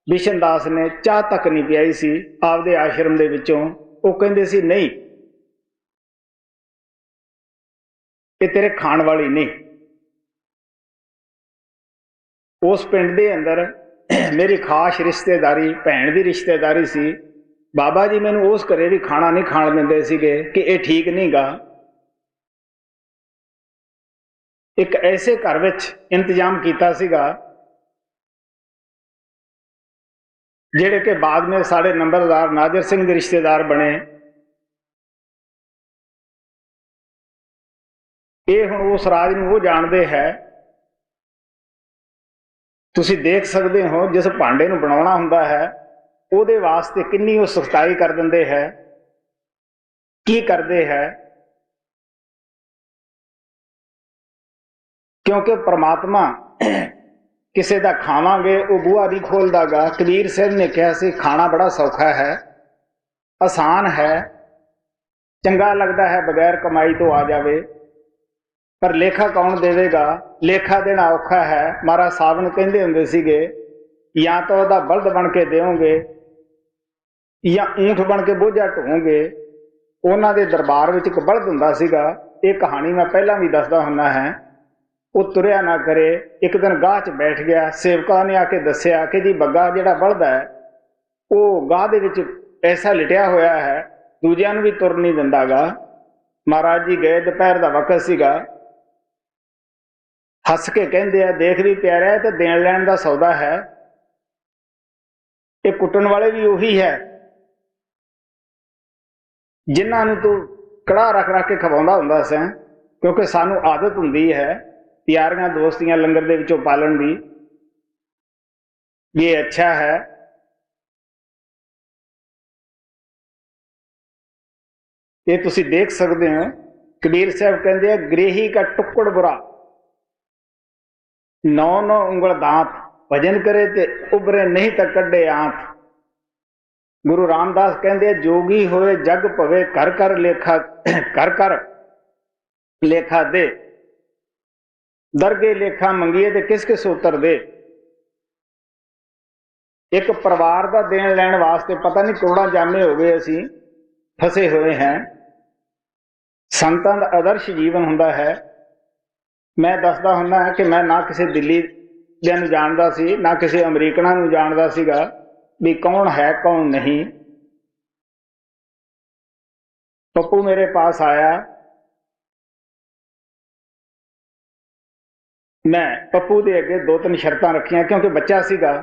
बिशन दास ने चाह तक नहीं पियाई सी आपदे आश्रम दे विचों। वो कहंदे सी नहीं ये तेरे खाण वाली नहीं। उस पिंड दे अंदर मेरी खास रिश्तेदारी भैन की रिश्तेदारी सी। बाबा जी मैनूं उस घरे भी खाना नहीं खाण दिंदे सीगे कि ये ठीक नहीं गा। एक ऐसे घर विच इंतजाम कीता सीगा जिहड़े कि बाद में साढ़े नंबरदार नाजर सिंह के रिश्तेदार बने। ये हुण उस राज नूं वो जाणदे है। तुसीं देख सकते हो जिस भांडे नूं बनाउणा हुंदा है उहदे वास्ते किन्नी वो सख्ताई कर दिंदे है, की करदे है। क्योंकि परमात्मा किसी का खावांगे वो बूहा नहीं खोलदा गा। कबीर सिंह ने कहा सी खाना बड़ा सौखा है, आसान है, चंगा लगता है बगैर कमाई तो आ जावे, पर लेखा कौन देवेगा? लेखा देना औखा है। महाराज सावन कहते होंगे सीगे, या तो वह बल्द बन के देवोगे या ऊंठ बन के बोझा ढोओगे। उन्होंने दरबार में एक बल्द हुंदा सीगा। ये कहानी मैं पहला भी दसदा हुंदा है। वो तुरया ना करे, एक दिन गाह च बैठ गया। सेवका ने आके दसिया कि जी बग्गा जिहड़ा बल्द है वो गाह दे विच ऐसा लिटिया होया है, दूजियां नूं भी तुर नहीं दिंदा गा। महाराज जी गए, दोपहर का वक्त सीगा। हस के कहते हैं, देख भी प्यारा तो देन लैन का सौदा है, ये कुटन वाले भी उही है जिन्होंने तू कड़ा रख रख के खवाउंदा हुंदा सैं, क्योंकि सानू आदत हुंदी है यारियां दोस्तियां लंगर दे विचों पालन दी। ये अच्छा है। ये तुसी देख सकते हो, कबीर साहब कहते हैं, गृही का टुकड़ बुरा, 9 उंगल दांत, भजन करे ते उभरे नहीं तो कड्डे आंत। गुरु रामदास कहते हैं, जोगी होए जग पवे, कर कर लेखा, कर कर लेखा दे, दरगे लेखा मंगिए ते किस किस उत्तर दे। एक परिवार का देन लैन वास्ते पता नहीं करोड़ा जामे हो गए असी फसे हुए हैं। संतां दा आदर्श जीवन हुंदा है। मैं दसदा हुंदा है कि मैं ना किसी दिल्ली दियां नूं जानदा सी, ना किसी अमरीकना नूं जानदा सीगा भी कौन है कौन नहीं। पप्पू मेरे पास आया, मैं पप्पू दे अगे 2-3 शर्तां रखियां, क्योंकि बच्चा सीगा।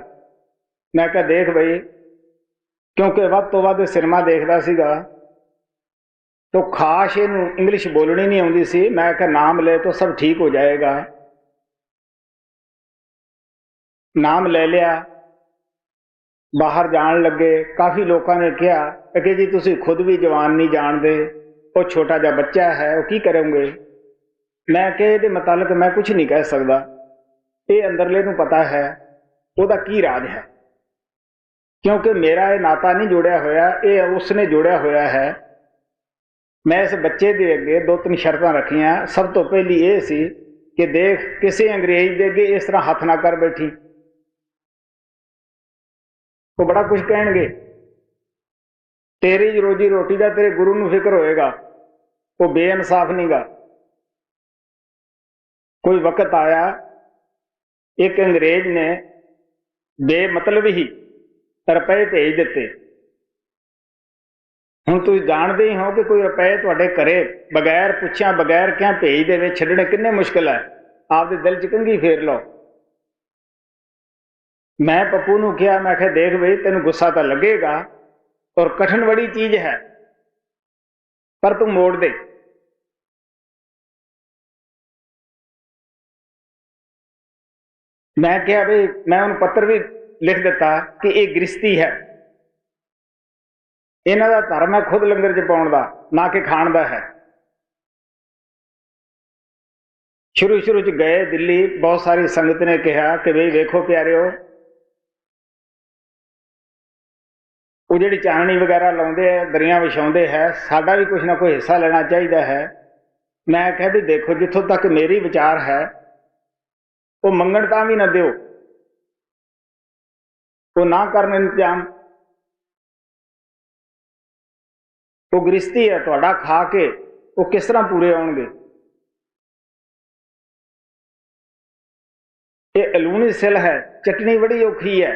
मैं कहा देख बई, क्योंकि वध तो वध सिनेमा देखदा सीगा तो खास इनू इंग्लिश बोलनी नहीं आउंदी सी। मैं कहा नाम ले तो सब ठीक हो जाएगा। नाम ले लिया, बाहर जान लगे। काफ़ी लोगों ने कहा कि जी तुसी खुद भी जवान नहीं जानते, वो छोटा जा बच्चा है, वो की करोगे। मैं कहा ये मतलब मैं कुछ नहीं कह सकता, ये अंदरले नूं पता है वह की राज है, क्योंकि मेरा ये नाता नहीं जुड़िया होया, ये उसने जुड़िया होया है। मैं इस बच्चे के अगे 2-3 शर्तां रखियां। सब तो पहली ये सी कि देख, किसी अंग्रेज के अगे इस तरह हथ ना कर बैठी, वो बड़ा कुछ कहेंगे। तेरी रोजी रोटी का तेरे गुरु नूं फिक्र होएगा, वो बेइंसाफ नहीं गा। कोई वक्त आया, एक अंग्रेज ने बेमतलब ही रुपए भेज दिते। हुण तुसीं जानते ही हो कि कोई रुपए तुहाडे घरे बगैर पुछिया बगैर क्या भेज देवे, छड्डणे किन्ने मुश्किल है। आपदे दिल च कंघी फेर लो। मैं पप्पू नूं कहा, मैं आख्या देख बई, तेनों गुस्सा तो लगेगा और कठिन बड़ी चीज है, पर तू मोड़ दे। मैं कहा बई, मैं उन्हें पत्र भी लिख दिता कि यह गृहस्थी है, इन्हां दा धर्म है खुद लंगर च पाउण दा, ना कि खाण दा है। शुरू शुरू च गए दिल्ली, बहुत सारी संगत ने कहा कि बई वेखो प्यारिओ, वो जी चाननी वगैरह लाते हैं, दरियां विछाते हैं, साडा भी कुछ ना कोई हिस्सा लेना चाहिए है। मैं कहा भी देखो, जिथों तक मेरी विचार है, वो मंगण तां भी ना दिओ, वो ना करन इंतजाम, वो गृहस्थी है, तुहाडा खा के वो किस तरह पूरे आउणगे। ये अलूनी सिल है, चटनी बड़ी औखी है,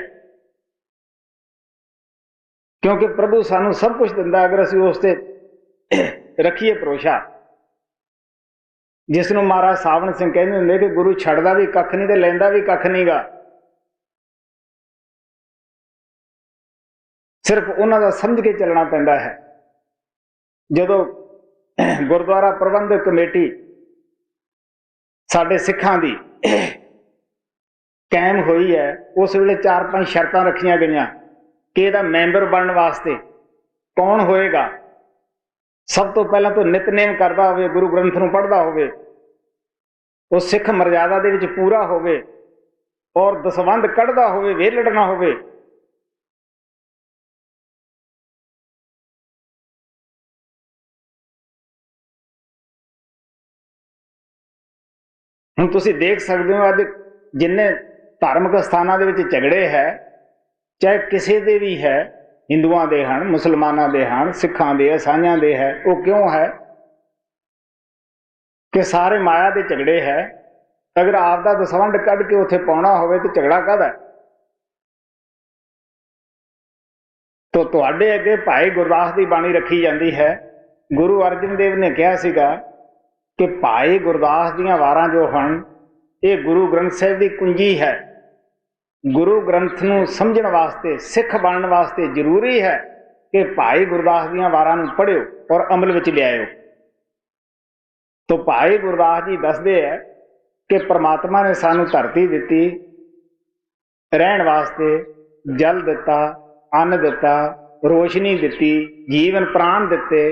क्योंकि प्रभु सानू सब कुछ दिंदा अगर असीं उस ते रखिए भरोसा। जिसनों महाराज सावन सिंह कहते होंगे कि गुरु छड़दा भी कख नहीं ते लैंदा भी कख नहीं गा, सिर्फ उन्हां दा समझ के चलना पैंदा है। जदों गुरुद्वारा प्रबंधक कमेटी साडे सिखां दी कायम हुई है, उस वेले 4-5 शर्तां रखियां गईयां कि इहदा मैंबर बनने वास्ते कौन होएगा। सब तो पहला तो नितनेम करदा होवे, गुरु ग्रंथ नूं पढ़दा होवे, वो सिख मर्यादा दे विच पूरा होवे और दसवंध कढ़दा होवे, वेलड़ ना होवे। ਹੁਣ ਤੁਸੀਂ ਦੇਖ ਸਕਦੇ ਹੋ ਅੱਜ ਜਿੰਨੇ ਧਾਰਮਿਕ ਸਥਾਨਾਂ ਦੇ ਵਿੱਚ ਝਗੜੇ ਹੈ, ਚਾਹੇ ਕਿਸੇ ਦੇ ਵੀ ਹੈ, ਹਿੰਦੂਆਂ ਦੇ ਹਨ, ਮੁਸਲਮਾਨਾਂ ਦੇ ਹਨ, ਸਿੱਖਾਂ ਦੇ, ਈਸਾਈਆਂ ਦੇ ਹੈ, ਉਹ ਕਿਉਂ ਹੈ ਕਿ ਸਾਰੇ ਮਾਇਆ ਦੇ ਝਗੜੇ ਹੈ। ਅਗਰ ਆਪ ਦਾ ਦਸਵੰਡ ਕੱਢ ਕੇ ਉੱਥੇ ਪਾਉਣਾ ਹੋਵੇ ਤਾਂ ਝਗੜਾ ਕਾਹਦਾ? ਤੋ ਤੁਹਾਡੇ ਅੱਗੇ ਭਾਈ ਗੁਰਦਾਸ ਦੀ ਬਾਣੀ ਰੱਖੀ ਜਾਂਦੀ ਹੈ। ਗੁਰੂ ਅਰਜਨ ਦੇਵ ਨੇ ਕਿਹਾ ਸੀਗਾ ਕਿ ਭਾਈ ਗੁਰਦਾਸ ਦੀਆਂ ਵਾਰਾਂ ਜੋ ਹਨ ਇਹ ਗੁਰੂ ਗ੍ਰੰਥ ਸਾਹਿਬ ਦੀ ਕੁੰਜੀ ਹੈ। ਗੁਰੂ ਗ੍ਰੰਥ ਨੂੰ ਸਮਝਣ ਵਾਸਤੇ, ਸਿੱਖ ਬਣਨ ਵਾਸਤੇ ਜ਼ਰੂਰੀ ਹੈ ਕਿ ਭਾਈ ਗੁਰਦਾਸ ਦੀਆਂ ਵਾਰਾਂ ਨੂੰ ਪੜ੍ਹਿਓ ਔਰ ਅਮਲ ਵਿੱਚ ਲਿਆਇਓ। ਤੋ ਭਾਈ ਗੁਰਦਾਸ ਜੀ ਦੱਸਦੇ ਹੈ ਕਿ ਪ੍ਰਮਾਤਮਾ ਨੇ ਸਾਨੂੰ ਧਰਤੀ ਦਿੱਤੀ ਰਹਿਣ ਵਾਸਤੇ, ਜਲ ਦਿੱਤਾ, ਅੰਨ ਦਿੱਤਾ, ਰੋਸ਼ਨੀ ਦਿੱਤੀ, ਜੀਵਨ ਪ੍ਰਾਣ ਦਿੱਤੇ।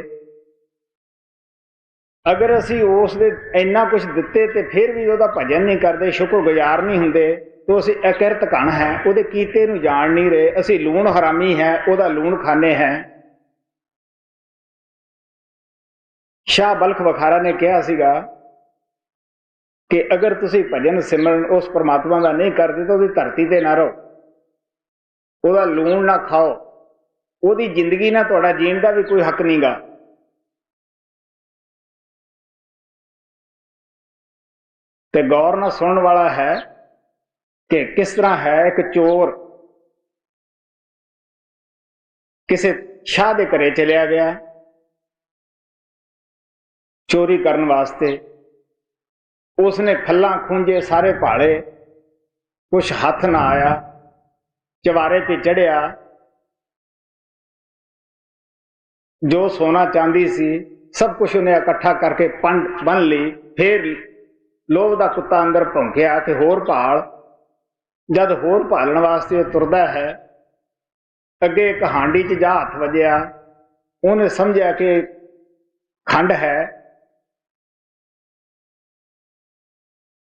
ਅਗਰ ਅਸੀਂ ਉਸ ਦੇ ਇੰਨਾ ਕੁਝ ਦਿੱਤੇ ਤੇ ਫਿਰ ਵੀ ਉਹਦਾ ਭਜਨ ਨਹੀਂ ਕਰਦੇ, ਸ਼ੁਕਰਗੁਜ਼ਾਰ ਨਹੀਂ ਹੁੰਦੇ, तो असी अकिरत कण है, ਉਹਦੇ ਕੀਤੇ ਨੂੰ ਜਾਣ नहीं रहे। असी लूण हरामी है, ਉਹਦਾ लूण खाने हैं। शाह बल्ख बखारा ने कहा सीगा कि अगर तुसी भजन सिमरन उस परमात्मा का नहीं करते तो ਉਹਦੀ धरती ते ना रहो, ਉਹਦਾ लूण ना खाओ, ਉਹਦੀ जिंदगी ना ਤੁਹਾਡਾ जीण का भी कोई हक नहीं गा। ते गौर ना सुनने वाला है कि किस तरह है एक चोर किसी शाह के घरे चलिया गया चोरी करने वास्ते। उसने खल्लां खूंजे सारे भाले, कुछ हाथ ना आया, चवारे ते चढ़िया, जो सोना चांदी सी सब कुछ उन्हें इकट्ठा करके पंड बन ली। फिर लोभ दा कुत्ता अंदर भौंकिया कि होर भाल। जद होर भालण वास्ते तुरदा है, अगे एक हांडी च जा हथ वजया, उन्हें समझा कि खंड है।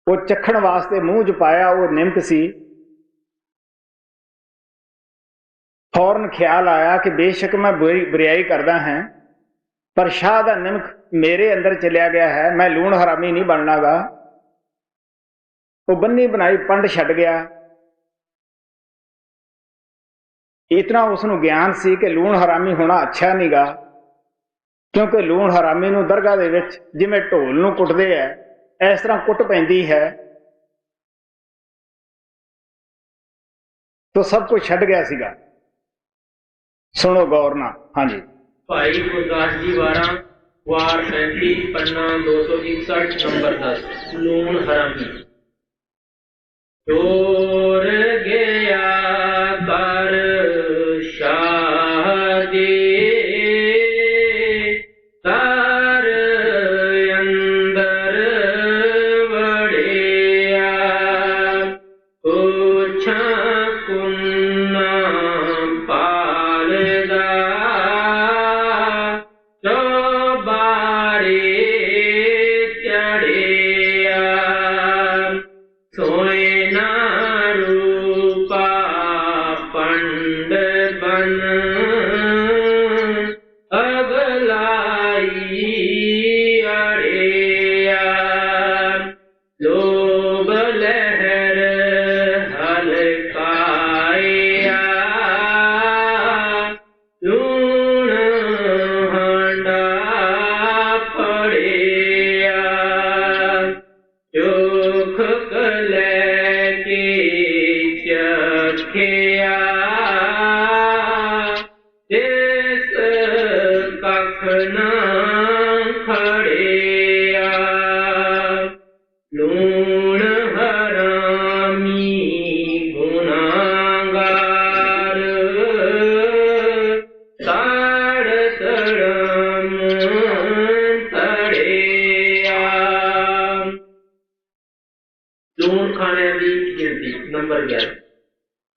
वो चखण वास्ते मूँह च पाया, वो निमक सी। फौरन ख्याल आया कि बेशक मैं बुराई करदा है, पर शाह दा निमक मेरे अंदर चलिया गया है, मैं लूण हरामी नहीं बनना गा। वो बन्नी बनाई पंड छड्ड गया। इतना उसनू ज्ञान सी कि लूण हरामी होना अच्छा नहीं गा, क्योंकि लूण हरामी नू दरगाह दे विच जिवें ढोल नू कुटदे है इस तरह कुट पैंदी है। तो सब कुछ छड्ड गया सीगा। सुनो गौर नाल। हाँ जी। भाई गुरदास जी वारा वार 35 पन्ना 261 नंबर 10 लूण हरामी। चोर गया कर शाह दे तार अंदर वड़िया, पूछा कुन्ना पालदा चौबारे चढ़िया, सोए नंबर 11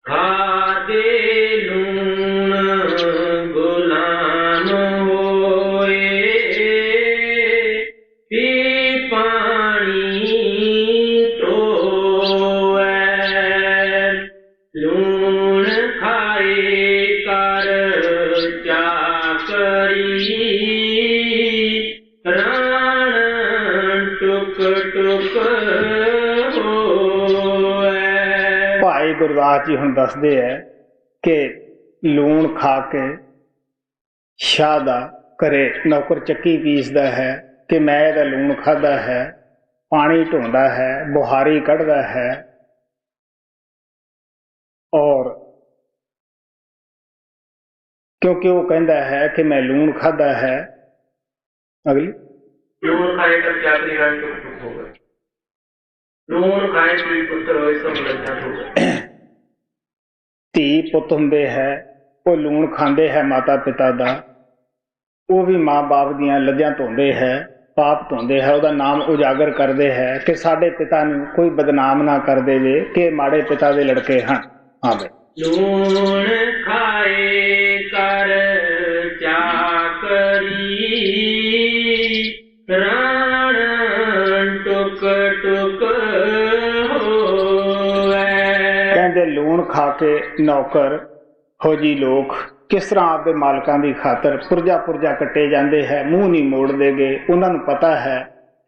खादे लूण गुलाम होए, पी पानी टोए, लूण खाए कर चाकरी, राण टुक टुक भाई गुरदास जी हुण दसदे है कि लूण खा के शाह दा करे नौकर चक्की पीसदा है कि मैं इहदा लूण खाधा है, पानी ढोंदा है, बुहारी कढ़दा है और क्योंकि वो कहता है कि मैं लूण खाधा है। अगली लूण खाए तब चाकरी राज को सुख होगा, लूण खाए धी पुत्र होए सब लज्जा होगा। धी पुत हुंदे है वो लूण खांदे है माता पिता दा, वो भी माँ बाप दियां लज्जा धोंदे है, पाप धोंदे है, उसदा नाम उजागर करते है कि साडे पिता नूं कोई बदनाम ना कर देवे कि माड़े पिता दे लड़के हन। हाँ भाई लूण खाए कर चाकरी राण टुक टुक होवे। कहंदे लूण खा के नौकर फौजी लोग किस तरह आपके मालकां की खातर पुरजा पुरजा कट्टे जाते हैं, मूँह नहीं मोड़ते गए। उन्होंने पता है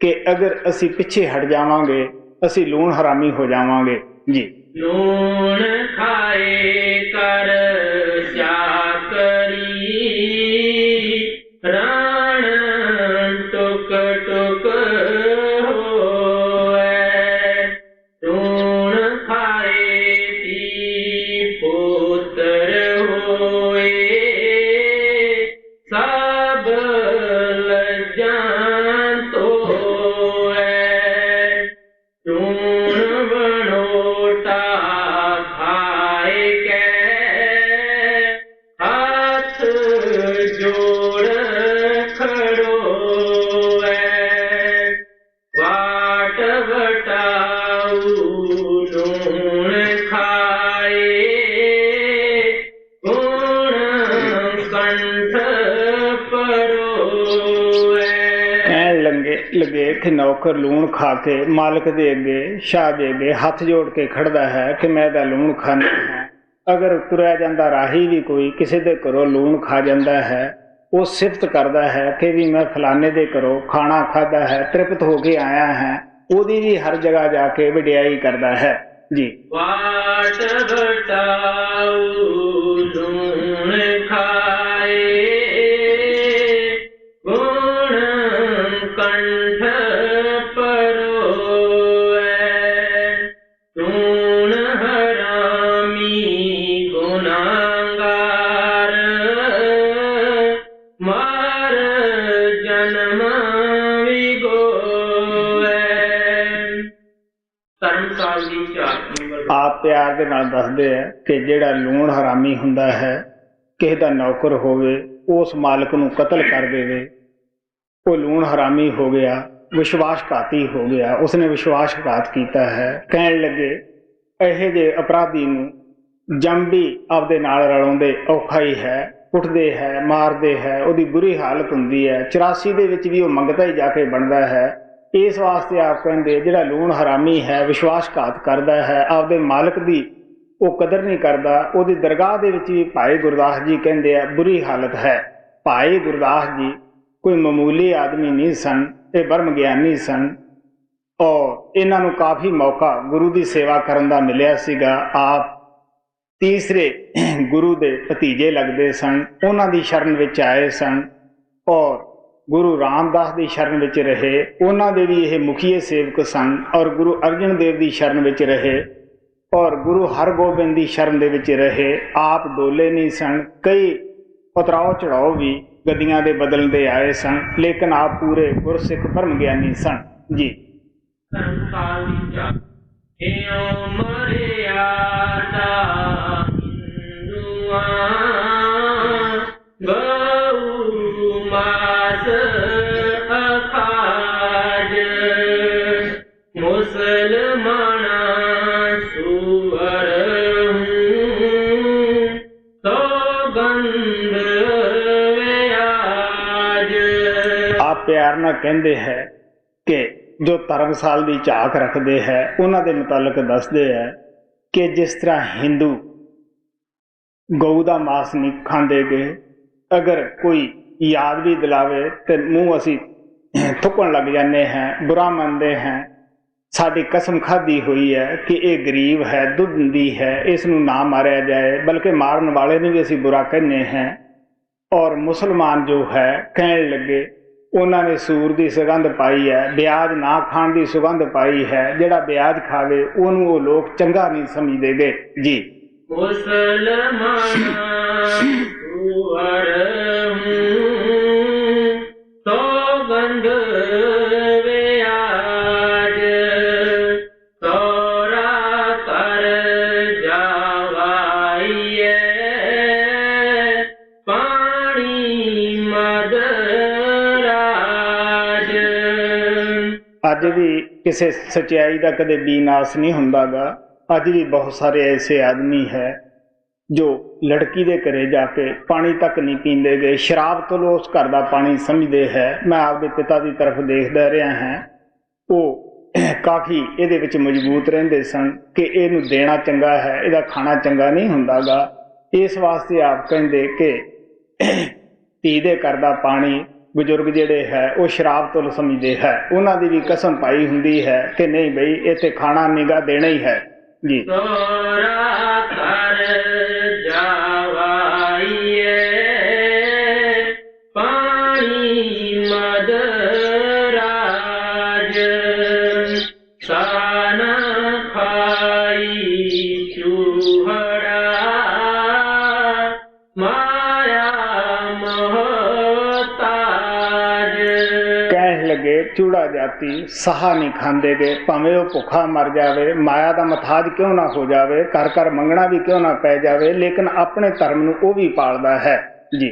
कि अगर असी पिछे हट जावांगे असी लूण हरामी हो जावांगे। जी लूण खाए कर चाकरी राण टुक टुक होवे, लूण खाए धी पुत्र होए सब लज्जा होवे, लूण बनोटा खाए के हाथ जोड़ खड़ोवे, वाट बटाऊ लूण खाए गुण कंठ परोवे। कहन लगे कि नौकर लूण खा के मालिक दे अगे शाह दे अगे हथ जोड़ के खड़दा है कि मैं दा लूण खाना है। अगर तुरया जांदा राही भी कोई किसी दे घरों लूण खा जाता है, वो सिफत करता है कि भी मैं फलाने दे घरों खाना खाधा है, तृप्त होके आया है, ओदी भी हर जगह जाके वडियाई करता है। जी वाट बटाऊ लूण खाए गुण कंठ परोवे, लूण हरामी गुनाहगार मार जन्म विगोवे। ਧਰਮਸਾਲ ਦੀ ਝਾਕ ਨੰਬਰ आप प्यार दे नाल दसदे है कि जिहड़ा लूण हरामी हुंदा है किसी दा नौकर होवे उस मालिक नूं कतल कर देवे, वो लूण हरामी हो गया, विश्वासघाती हो गया, उसने विश्वासघात किया है। कहन लगे इहे जे अपराधी नूं जम भी आपदे नाल रलाउंदे औखा ही है, कुटदे है, मारदे है, उहदी बुरी हालत हुंदी है, 84 दे विच भी वो मंगता ही जाके बनदा है। इस वास्ते आप कहते जिहड़ा लूण हरामी है विश्वासघात करता है, आपदे मालिक दी वो कदर नहीं करता, उहदी दरगाह दे विच भी भाई गुरदास जी कहते हैं बुरी हालत है। भाई गुरदास जी कोई मामूली आदमी नहीं सन, ये ब्रह्म ज्ञानी सन और इन्हां नूं काफ़ी मौका गुरु की सेवा करन दा मिलिया सीगा। आप तीसरे गुरु दे भतीजे लगते सन, उन्हां दी शरण विच आए सन और गुरु रामदास की शरण विच रहे, उन्हां दे भी ये मुखिए सेवक सन और गुरु अर्जन देव की शरण विच रहे और गुरु हरगोबिंद की शरण दे विच रहे। आप डोले नहीं सन, कई उतराव चढ़ाओ भी गद्दियां दे बदलते आए सन, लेकिन आप पूरे गुरसिख ब्रह्म ज्ञानी सन। जी ਧਰਮਸਾਲ ਦੀ ਝਾਕ ਏਉ ਮਰਿਆਦਾ ਹਿੰਦੂਆਂ ਗਊ ਮਾਸ ਅਖਾਜ ਮੁਸਲਮਾਨਾ ਸੂਰ ਹੂੰ ਤੋ ਗੰਧ ਵਿਆਜ। आप प्यार नाल कहते हैं कि जो धर्मसाल की झाक रखते हैं उन्होंने मुतालक दसते हैं कि जिस तरह हिंदू गऊ का मांस नहीं खाते गए, अगर कोई याद भी दिलावे तो मूँह असी थुकन लग जाते हैं, बुरा मनते हैं, साडी कसम खाधी हुई है कि ये गरीब है, दुधी है, इसनूं ना मारिया जाए, बल्कि मारन वाले ने भी असीं बुरा कहने हैं। और मुसलमान जो है कहण लगे उन्होंने सूर की सुगंध पाई है, ब्याज ना खाण की सुगंध पाई है, जिहड़ा ब्याज खावे उन्होंने वो लोग चंगा नहीं समझते गे जी। अज भी किसी सच्चाई का कदे बीनाश नहीं हुंदा गा। अज भी बहुत सारे ऐसे आदमी है जो लड़की के घरे जाके पानी तक नहीं पींदे गए, शराब तो लो उस घर का पानी समझते है। मैं आपके पिता की तरफ देखता रहा हैं, वो काफ़ी ये मजबूत रहते सन कि इनू देना चंगा है, इसका खाना चंगा नहीं हुंदा गा। इस वास्ते आप कहते कि धी दे घर का पानी बजुर्ग जिहड़े है वो शराब तो समझते है, उन्होंने भी कसम पाई हुंदी है कि नहीं बई इत्थे खाना निगा देना ही है जी। चूड़ा जाति सहा नहीं खांदे गे, भावें वो भुखा मर जावे, माया का मथाज क्यों ना हो जावे, कर कर मंगना भी क्यों ना पै जावे, लेकिन अपने धर्म नूं वो भी पालदा है जी।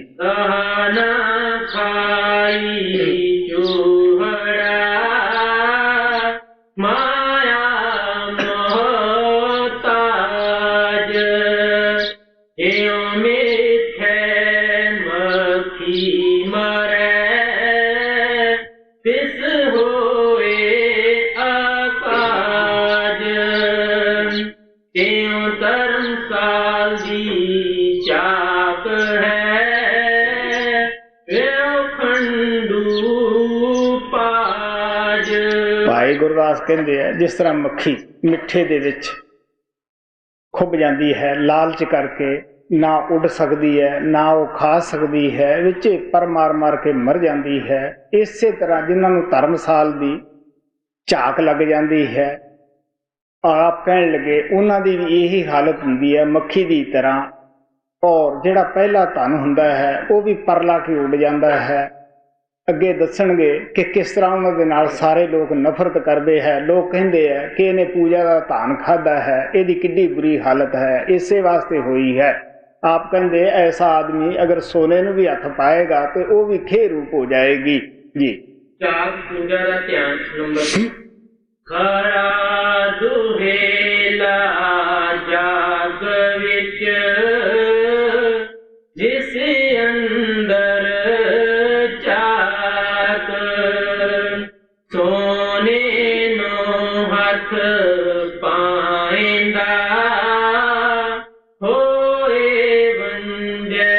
भाई गुरदास कहते हैं जिस तरह मक्खी मिठे दे विच खुब जाती है, लालच करके ना उड़ सकती है ना वो खा सकती है, विच पर मार मार के मर जाती है। इस तरह जिन्होंने धर्मसाल की झाक लग जाती है, आप कह लगे उन्होंने भी यही हालत होंगी है मक्खी की तरह। और जिहड़ा पहला धन हुंदा है वो भी परला के उड़ जाता है। अगे दसणगे कि किस तरह उन्होंने नाल सारे लोग नफरत करते हैं। लोग कहते हैं कि इन्हें पूजा का धान खादा है, यदी किड्डी बुरी हालत है, इसे वास्ते हुई है। आप कहते ऐसा आदमी अगर सोने नूं भी हथ पाएगा तो वो भी खे रूप हो जाएगी जी। जाग पूजा का ध्यान नंबर खरा दुहेला जाग विच जिस अंदर चाक सोने नो हथ पाएंदा होए वंजे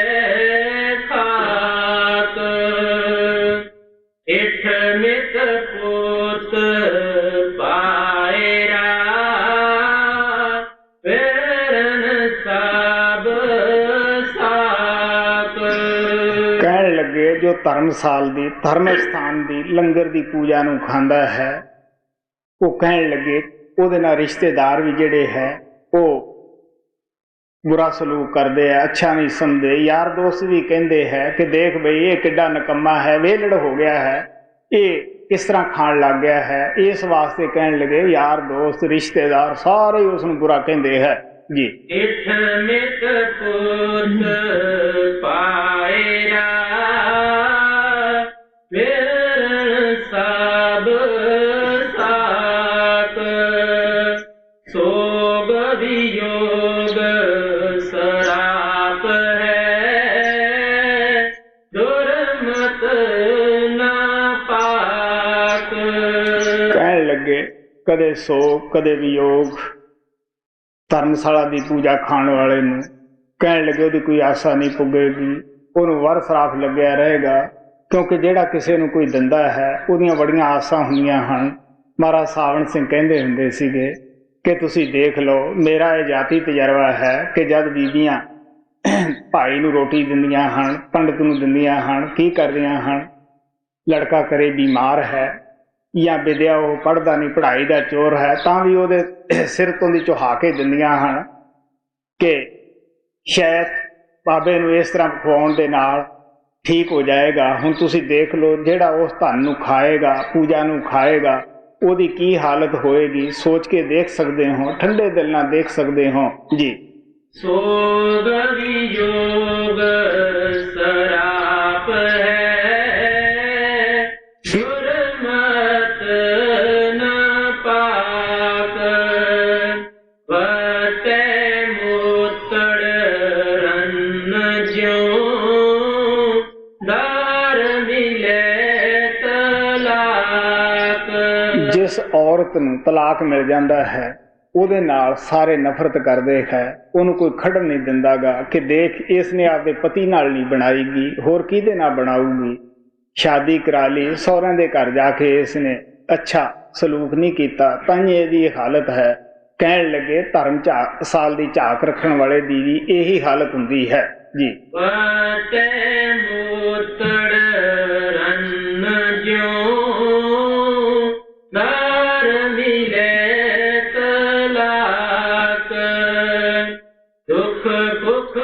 खाक इठ मित पोत पायरा वेरन साब साक। कहने लगे जो धर्मसाल दी धर्म स्थान दी लंगर दी पूजा नूं खांदा है, वो कहने लगे उहदे नाल रिश्तेदार भी जिहड़े है वो बुरा सलूक करते हैं, अच्छा नहीं समझते। यार दोस्त भी कहते हैं कि देख बई ये किड्डा नकम्मा है, वेलड़ हो गया है, ये किस तरह खाण लग गया है। इस वास्ते कहने लगे यार दोस्त रिश्तेदार सारे ही उसनूं बुरा कहते हैं जी। इठ मित पोत पायरा वेरन साब साक सोग वियोग सराप है दुर्मत ना पाक। कहने लगे कदे सोग कदे वियोग धर्मशाला की पूजा खाने वाले नूं कहने लगे उसकी कोई आशा नहीं पुगेगी, उन्होंने वर सराफ लग्या रहेगा, क्योंकि जिहड़ा किसी नूं कोई दिंदा है उहदियां बड़ियां आसा हुंदियां हन। ਮਹਾਰਾਜ ਸਾਵਣ ਸਿੰਘ ਕਹਿੰਦੇ ਹੁੰਦੇ ਸੀਗੇ ਕਿ ਤੁਸੀਂ ਦੇਖ ਲਓ, ਮੇਰਾ ਇਹ ਜਾਤੀ ਤਜਰਬਾ ਹੈ ਕਿ ਜਦ ਬੀਬੀਆਂ ਭਾਈ ਨੂੰ ਰੋਟੀ ਦਿੰਦੀਆਂ ਹਨ, ਪੰਡਤ ਨੂੰ ਦਿੰਦੀਆਂ ਹਨ, ਕੀ ਕਰਦੀਆਂ ਹਨ, ਲੜਕਾ ਕਰੇ ਬਿਮਾਰ ਹੈ ਜਾਂ ਵਿਦਿਆ ਉਹ ਪੜ੍ਹਦਾ ਨਹੀਂ, ਪੜ੍ਹਾਈ ਦਾ ਚੋਰ ਹੈ, ਤਾਂ ਵੀ ਉਹਦੇ ਸਿਰ ਤੋਂ ਦੀ ਚੁਹਾ ਕੇ ਦਿੰਦੀਆਂ ਹਨ ਕਿ ਸ਼ਾਇਦ ਬਾਬੇ ਨੂੰ ਇਸ ਤਰ੍ਹਾਂ ਖਵਾਉਣ ਦੇ ਨਾਲ ਠੀਕ ਹੋ ਜਾਏਗਾ। ਹੁਣ ਤੁਸੀਂ ਦੇਖ ਲਓ, ਜਿਹੜਾ ਉਸ ਧਨ ਨੂੰ ਖਾਏਗਾ, ਪੂਜਾ ਨੂੰ ਖਾਏਗਾ, ਉਹਦੀ ਕੀ ਹਾਲਤ ਹੋਏਗੀ, ਸੋਚ ਕੇ ਦੇਖ ਸਕਦੇ ਹੋ, ਠੰਡੇ ਦਿਲ ਨਾਲ ਦੇਖ ਸਕਦੇ ਹੋ ਜੀ। ਸੋਗ ਵਿਯੋਗ ਸਰਾਪ ਹੈ, ਗੁਰਮਤ ਨ ਪਾਕ, ਵਤੈ ਮੂਤੜ ਰਨ ਜਿਉ, ਦਾਰ ਮਿਲੇ ਤਲਾਕ। ਜਿਸ ਔਰਤ ਨੂੰ ਤਲਾਕ ਮਿਲ ਜਾਂਦਾ ਹੈ ਉਹਦੇ ਨਾਲ ਸਾਰੇ ਨਫ਼ਰਤ ਕਰਦੇ ਹੈ, ਉਹਨੂੰ ਕੋਈ ਖੜਨ ਨਹੀਂ ਦਿੰਦਾਗਾ ਕਿ ਦੇਖ ਇਸ ਨੇ ਆਪਦੇ ਪਤੀ ਨਾਲ ਨਹੀਂ ਬਣਾਈਗੀ, ਹੋਰ ਕਿਹਦੇ ਨਾਲ ਬਣਾਊਗੀ। ਸ਼ਾਦੀ ਕਰਾ ਲਈ, ਸਹੁਰਿਆਂ ਦੇ ਘਰ ਜਾ ਕੇ ਇਸ ਨੇ ਅੱਛਾ ਸਲੂਕ ਨਹੀਂ ਕੀਤਾ, ਤਾਂ ਇਹਦੀ ਹਾਲਤ ਹੈ। ਕਹਿਣ ਲੱਗੇ ਧਰਮ ਸਾਲ ਦੀ ਝਾਕ ਰੱਖਣ ਵਾਲੇ ਦੀ ਵੀ ਇਹੀ ਹਾਲਤ ਹੁੰਦੀ ਹੈ ਜੀ। ਦੁਖ ਭੁਖ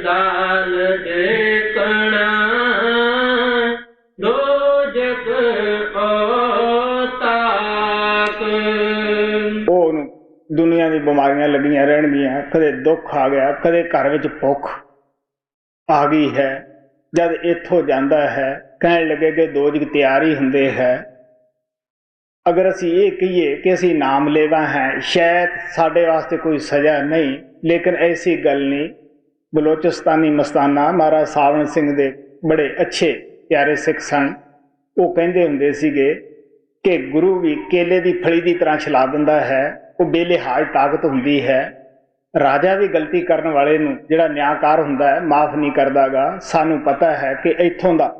ਦਾਲ ਦੇਖਣਾ, ਦੋਜਕ ਤਾਕ। ਉਹਨੂੰ ਦੁਨੀਆ ਦੀ ਬਿਮਾਰੀਆਂ ਲੱਗੀਆਂ ਰਹਿਣਗੀਆਂ, ਕਦੇ ਦੁੱਖ ਆ ਗਿਆ, ਕਦੇ ਘਰ ਵਿੱਚ ਭੁੱਖ ਆ ਗਈ ਹੈ। ਜਦ ਇੱਥੋਂ ਜਾਂਦਾ ਹੈ ਕਹਿਣ ਲੱਗੇ ਕਿ ਦੋਜਕ ਤਿਆਰ ਹੀ ਹੁੰਦੇ ਹੈ। ਅਗਰ ਅਸੀਂ ਇਹ ਕਹੀਏ ਕਿ ਅਸੀਂ ਨਾਮ ਲੇਵਾ ਹੈ, ਸ਼ਾਇਦ ਸਾਡੇ ਵਾਸਤੇ ਕੋਈ ਸਜ਼ਾ ਨਹੀਂ, ਲੇਕਿਨ ਐਸੀ ਗੱਲ ਨਹੀਂ। ਬਲੋਚਿਸਤਾਨੀ ਮਸਤਾਨਾ ਮਹਾਰਾਜ ਸਾਵਣ ਸਿੰਘ ਦੇ ਬੜੇ ਅੱਛੇ ਪਿਆਰੇ ਸਿੱਖ ਸਨ। ਉਹ ਕਹਿੰਦੇ ਹੁੰਦੇ ਸੀਗੇ ਕਿ ਗੁਰੂ ਵੀ ਕੇਲੇ ਦੀ ਫਲੀ ਦੀ ਤਰ੍ਹਾਂ ਛਲਾ ਦਿੰਦਾ ਹੈ, ਉਹ ਬੇਲਿਹਾਜ਼ ਤਾਕਤ ਹੁੰਦੀ ਹੈ। ਰਾਜਾ ਵੀ ਗਲਤੀ ਕਰਨ ਵਾਲੇ ਨੂੰ ਜਿਹੜਾ ਨਿਆਂਕਾਰ ਹੁੰਦਾ ਹੈ ਮਾਫ ਨਹੀਂ ਕਰਦਾਗਾ। ਸਾਨੂੰ ਪਤਾ ਹੈ ਕਿ ਇੱਥੋਂ ਦਾ